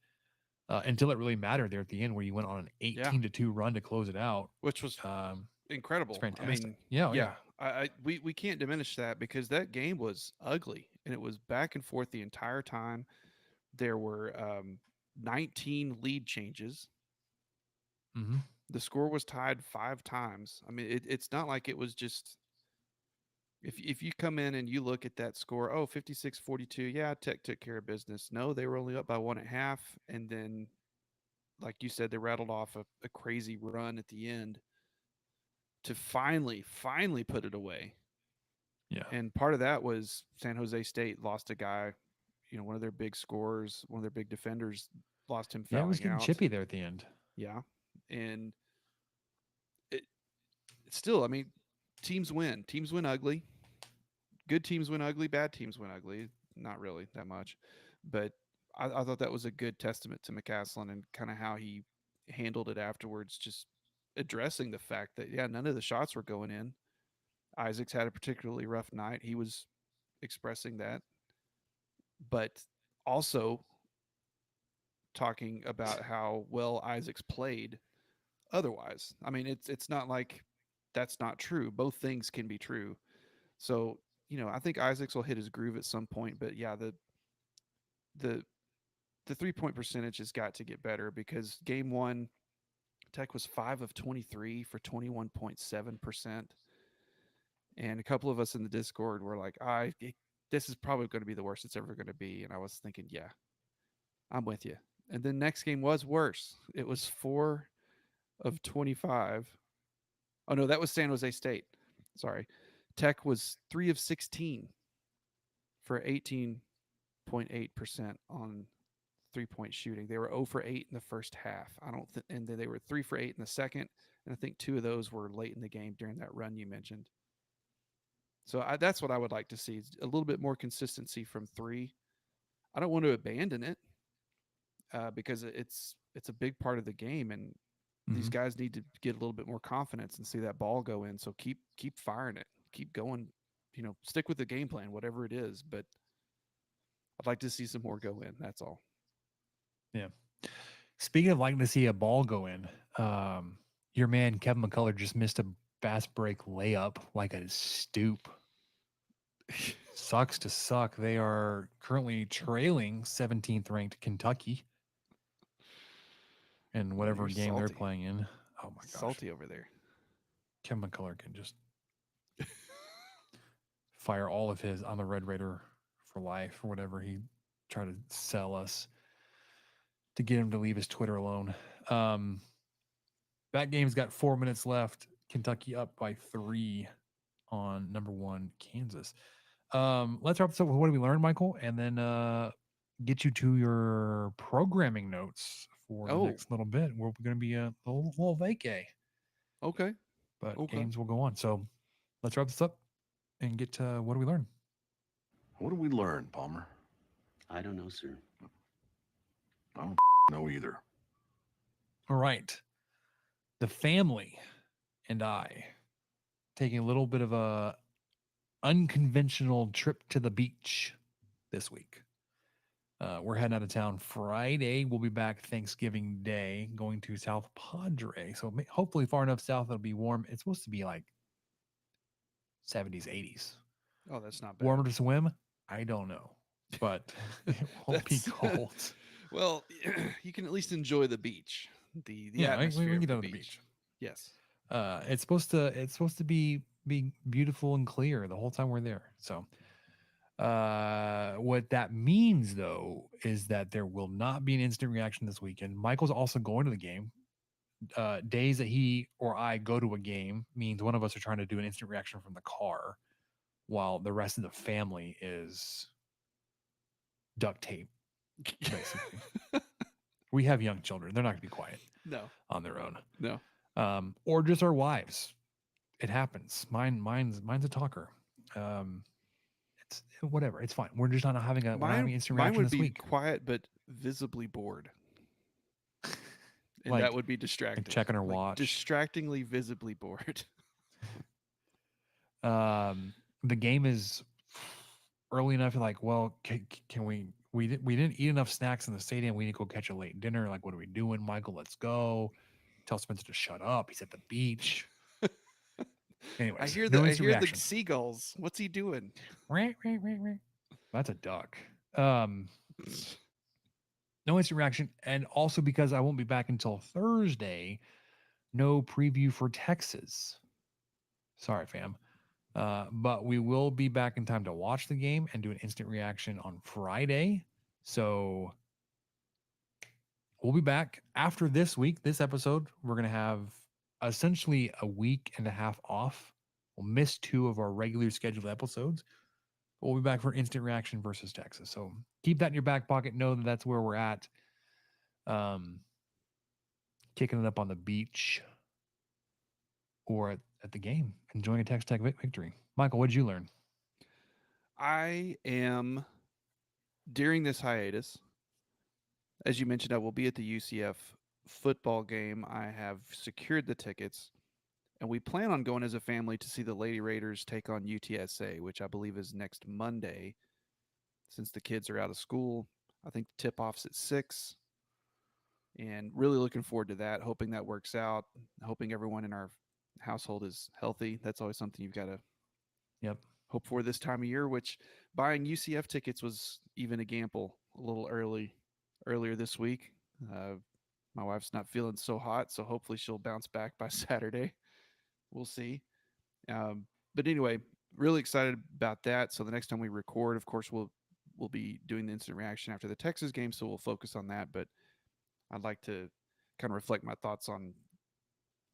until it really mattered there at the end, where you went on an Yeah, 18-2 run to close it out. which was It's incredible. I fantastic. mean, Yeah, oh, yeah, yeah. we can't diminish that because that game was ugly and it was back and forth the entire time. There were 19 lead changes. Mm-hmm. The score was tied 5 times. I mean, it's not like it was just if you come in and you look at that score, oh, 56-42, yeah, Tech took care of business. No, they were only up by 1.5, and then like you said, they rattled off a crazy run at the end to finally put it away. Yeah. And part of that was San Jose State lost a guy, one of their big scorers, one of their big defenders lost him Yeah, it was fouling getting out. chippy there at the end. Yeah. And it still, I mean, teams win. Teams win ugly. Good teams win ugly, bad teams win ugly. Not really that much. But I thought that was a good testament to McCaslin and kind of how he handled it afterwards, just addressing the fact that, yeah, none of the shots were going in. Isaacs had a particularly rough night. He was expressing that, but also talking about how well Isaacs played otherwise. I mean, it's not like that's not true. Both things can be true. So, I think Isaacs will hit his groove at some point, but yeah, the the 3-point percentage has got to get better because game 1 Tech was 5 of 23 for 21.7%. And a couple of us in the Discord were like, this is probably going to be the worst it's ever going to be. And I was thinking, yeah, I'm with you. And then next game was worse. It was 4 of 25. Oh, no, that was San Jose State. Sorry. Tech was 3 of 16 for 18.8% on 3-point shooting. They were 0 for 8 in the first half. And then they were 3 for 8 in the second. And I think 2 of those were late in the game during that run you mentioned. So that's what I would like to see, a little bit more consistency from 3. I don't want to abandon it because it's a big part of the game, and these guys need to get a little bit more confidence and see that ball go in. So keep firing it, keep going, stick with the game plan, whatever it is. But I'd like to see some more go in. That's all. Yeah. Speaking of liking to see a ball go in, your man Kevin McCullough just missed a fast break layup like a stoop. Sucks to suck. They are currently trailing 17th ranked Kentucky in whatever game they're playing in. Oh my gosh. Salty over there. Kevin McCullough can just fire all of his on the Red Raider for life or whatever he tried to sell us to get him to leave his Twitter alone. That game's got 4 minutes left. Kentucky up by 3 on number 1 Kansas. Let's wrap this up with what did we learn, Michael, and then get you to your programming notes for the next little bit. We're going to be a little vacay. Okay. But games will go on. So let's wrap this up and get to what do we learn? What did we learn, Palmer? I don't know, sir. I don't know either. All right. The family and I taking a little bit of a unconventional trip to the beach this week. We're heading out of town Friday. We'll be back Thanksgiving Day, going to South Padre. So hopefully far enough south it'll be warm. It's supposed to be like 70s, 80s. Oh, that's not bad. Warmer to swim? I don't know, but it won't be cold. Well, you can at least enjoy the beach, the atmosphere we can of go the to the beach. Yes. It's supposed to be beautiful and clear the whole time we're there. So what that means though is that there will not be an instant reaction this weekend. Michael's also going to the game. Days that he or I go to a game means one of us are trying to do an instant reaction from the car while the rest of the family is duct tape, basically. We have young children. They're not going to be quiet. No. On their own. No. Or just our wives. It happens. Mine's a talker. It's whatever. It's fine. We're just not having an instant reaction this week. Mine would be quiet but visibly bored. And Like- that would be distracting. checking her watch. Distractingly, visibly bored. The game is early enough. Like, well, can we didn't eat enough snacks in the stadium. We need to go catch a late dinner. Like, what are we doing, Michael? Let's go. Tell Spencer to shut up. He's at the beach. Anyways, I hear no the instant reaction. seagulls. What's he doing? That's a duck. No instant reaction, and also because I won't be back until Thursday, no preview for Texas. Sorry, fam. But we will be back in time to watch the game and do an instant reaction on Friday. So we'll be back after this week, this episode. We're going to have essentially a week and a half off. We'll miss 2 of our regular scheduled episodes. We'll be back for instant reaction versus Texas. So keep that in your back pocket. Know that that's where we're at. Kicking it up on the beach or at the game, enjoying a Texas Tech victory. Michael, what did you learn? I am during this hiatus. As you mentioned, I will be at the UCF football game. I have secured the tickets, and we plan on going as a family to see the Lady Raiders take on UTSA, which I believe is next Monday. Since the kids are out of school, I think the tip-off's at 6, and really looking forward to that. Hoping that works out. Hoping everyone in our household is healthy. That's always something you've got to hope for this time of year. Which buying UCF tickets was even a gamble a little earlier this week. My wife's not feeling so hot, so hopefully she'll bounce back by Saturday. We'll see. But anyway, really excited about that. So the next time we record, of course, we'll be doing the instant reaction after the Texas game, so we'll focus on that. But I'd like to kind of reflect my thoughts on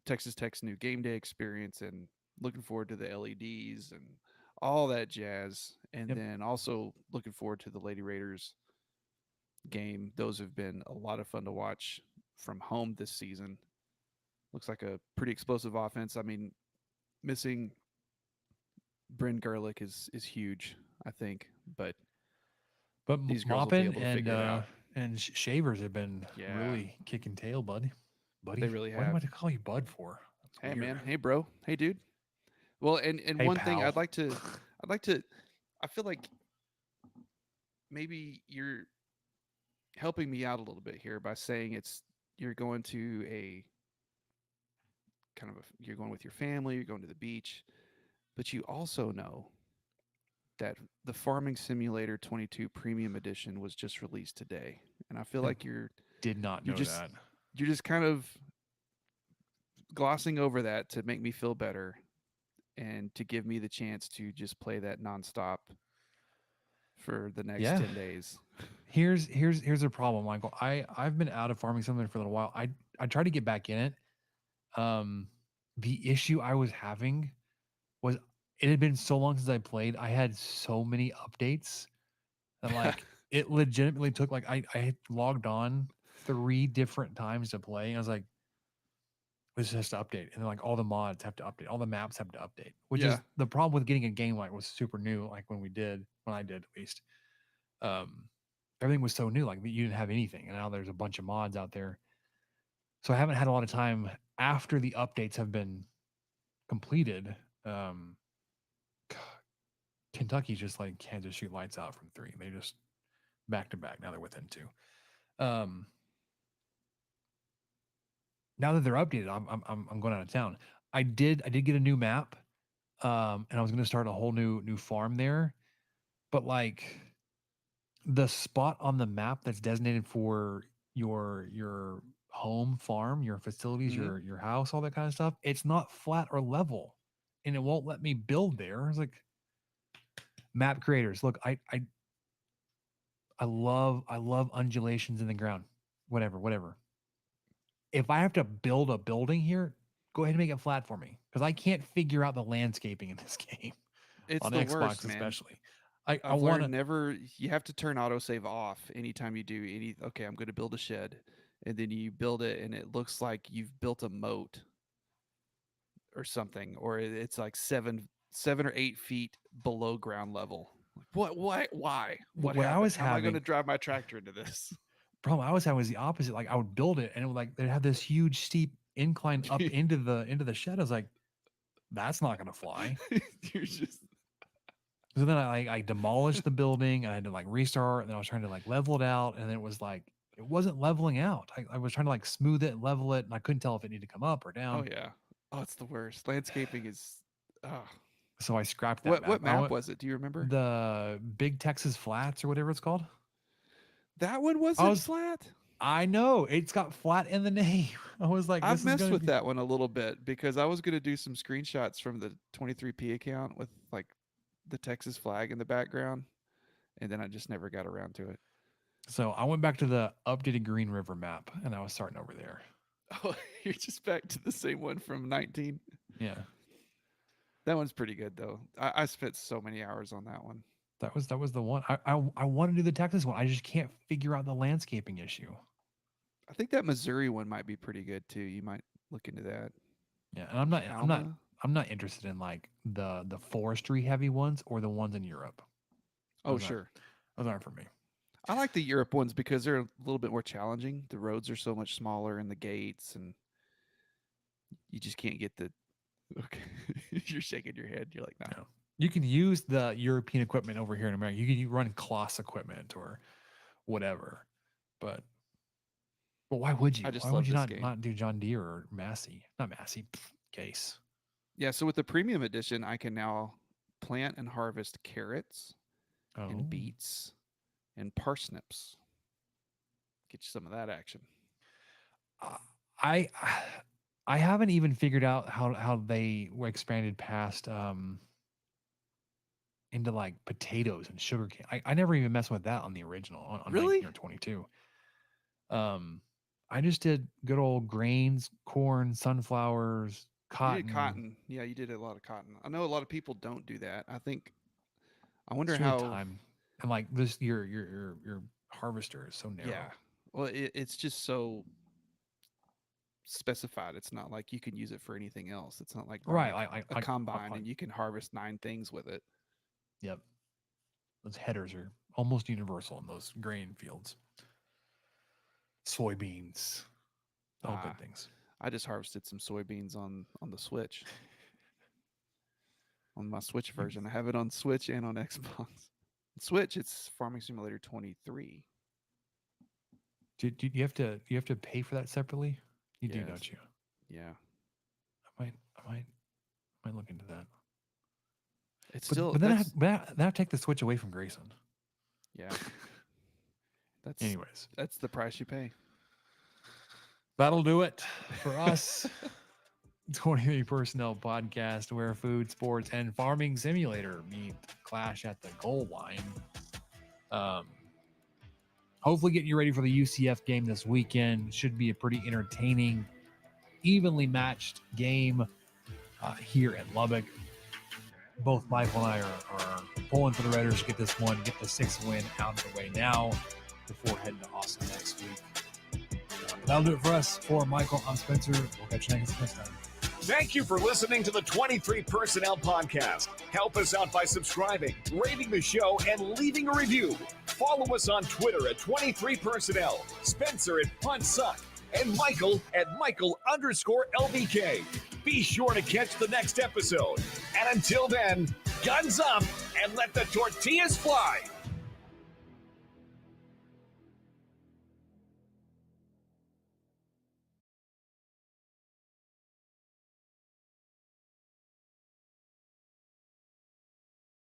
Texas Tech's new game day experience and looking forward to the LEDs and all that jazz. And then also looking forward to the Lady Raiders game. Those have been a lot of fun to watch from home this season. Looks like a pretty explosive offense. I mean, missing Bryn Gerlich is huge, I think, but these girls will be able to figure it out. And Shavers have been Yeah. really kicking tail, buddy. They really What have. am I to call you bud for? That's Hey weird. man, hey bro, hey dude. Well, and Hey, one thing pal. I'd like to I feel like maybe you're helping me out a little bit here by saying you're going to a kind of you're going with your family, you're going to the beach, but you also know that the Farming Simulator 22 Premium Edition was just released today, and I feel I like you're Did not know that. you're just kind of glossing over that to make me feel better and to give me the chance to just play that nonstop for the next 10 days. Here's a problem, Michael. I've been out of Farming Simulator for a little while. I tried to get back in it. The issue I was having was it had been so long since I played. I had so many updates that like it legitimately took like I had logged on 3 different times to play. And I was like, this has to update. And then like all the mods have to update, all the maps have to update. Which is the problem with getting a game like was super new, like when I did at least. Everything was so new, like you didn't have anything. And now there's a bunch of mods out there. So I haven't had a lot of time after the updates have been completed. Kentucky's just like Kansas shoot lights out from 3. They just back to back. Now they're within 2. Now that they're updated, I'm going out of town. I did get a new map, and I was going to start a whole new farm there, but like the spot on the map that's designated for your home farm, your facilities, your house, all that kind of stuff, it's not flat or level, and it won't let me build there. I was like, map creators, look, I love undulations in the ground, whatever. If I have to build a building here, go ahead and make it flat for me, because I can't figure out the landscaping in this game. It's on the Xbox worst, man. especially. I I've want learned never. You have to turn autosave off anytime you do any. Okay, I'm going to build a shed, and then you build it, and it looks like you've built a moat or something, or it's like 7 or 8 feet below ground level. What? Why? What What I happened? was How am I going to having- drive my tractor into this? problem I always had was the opposite. Like I would build it and it would like they'd have this huge steep incline up into the shed. I was like, that's not gonna fly. You're just So then I demolished the building. I had to like restart, and then I was trying to like level it out, and then it was like it wasn't leveling out. I was trying to like smooth it, level it, and I couldn't tell if it needed to come up or down. oh yeah. Oh, it's the worst. Landscaping is So I scrapped that. what map went- was it? Do you remember? The Big Texas Flats or whatever it's called. That one wasn't was- flat. I know it's got flat in the name. I was like, I've messed with that one a little bit because I was gonna do some screenshots from the 23P account with like the Texas flag in the background, and then I just never got around to it. So I went back to the updated Green River map, and I was starting over there. Oh, you're just back to the same one from 19. Yeah, That one's pretty good though. I spent so many hours on that one. that was the one. I want to do the Texas one. I just can't figure out the landscaping issue. I think that Missouri one might be pretty good too. You might look into that. Yeah, and I'm not interested in like the forestry heavy ones or the ones in Europe. Oh, Those aren't- sure. Those aren't for me. I like the Europe ones because they're a little bit more challenging. The roads are so much smaller and the gates, and you just can't get the. Okay, you're shaking your head. You're like, no. No. You can use the European equipment over here in America. You can run Kloss equipment or whatever, but why would you? I just Why love would you this game. not do John Deere or Massey? Not Massey, Case. Yeah, so with the premium edition, I can now plant and harvest carrots Oh, and beets and parsnips. Get you some of that action. I haven't even figured out how they were expanded past into like potatoes and sugar cane. I never even messed with that on the original on Really? 19 or 22. I just did good old grains, corn, sunflowers, You cotton. did cotton. Yeah, you did a lot of cotton. I know a lot of people don't do that. I wonder It's really how. time. And like this, your harvester is so narrow. Yeah. Well, it's just so specified. It's not like you can use it for anything else. It's not like Right. buying a combine and you can harvest 9 things with it. Yep. Those headers are almost universal in those grain fields. Soybeans, all good things. I just harvested some soybeans on the Switch. On my Switch version. I have it on Switch and on Xbox. Switch, it's Farming Simulator 23. Do you have to pay for that separately? You do, Yes. don't you? Yeah. I might look into that. It's But, still but then I that's- have, then I take the Switch away from Grayson. yeah. That's Anyways, that's the price you pay. that'll do it for us. 23 Personnel Podcast, where food, sports, and farming simulator meet clash at the goal line. Hopefully getting you ready for the UCF game this weekend. Should be a pretty entertaining, evenly matched game here at Lubbock. Both Michael and I are pulling for the Raiders to get this one, get the 6th win out of the way now before heading to Austin next week. That'll do it for us. For Michael, I'm Spencer. We'll catch you next time. Thank you for listening to the 23 Personnel Podcast. Help us out by subscribing, rating the show, and leaving a review. Follow us on Twitter at 23 Personnel, Spencer at Punt Suck, and Michael at Michael_LBK. Be sure to catch the next episode. And until then, guns up and let the tortillas fly.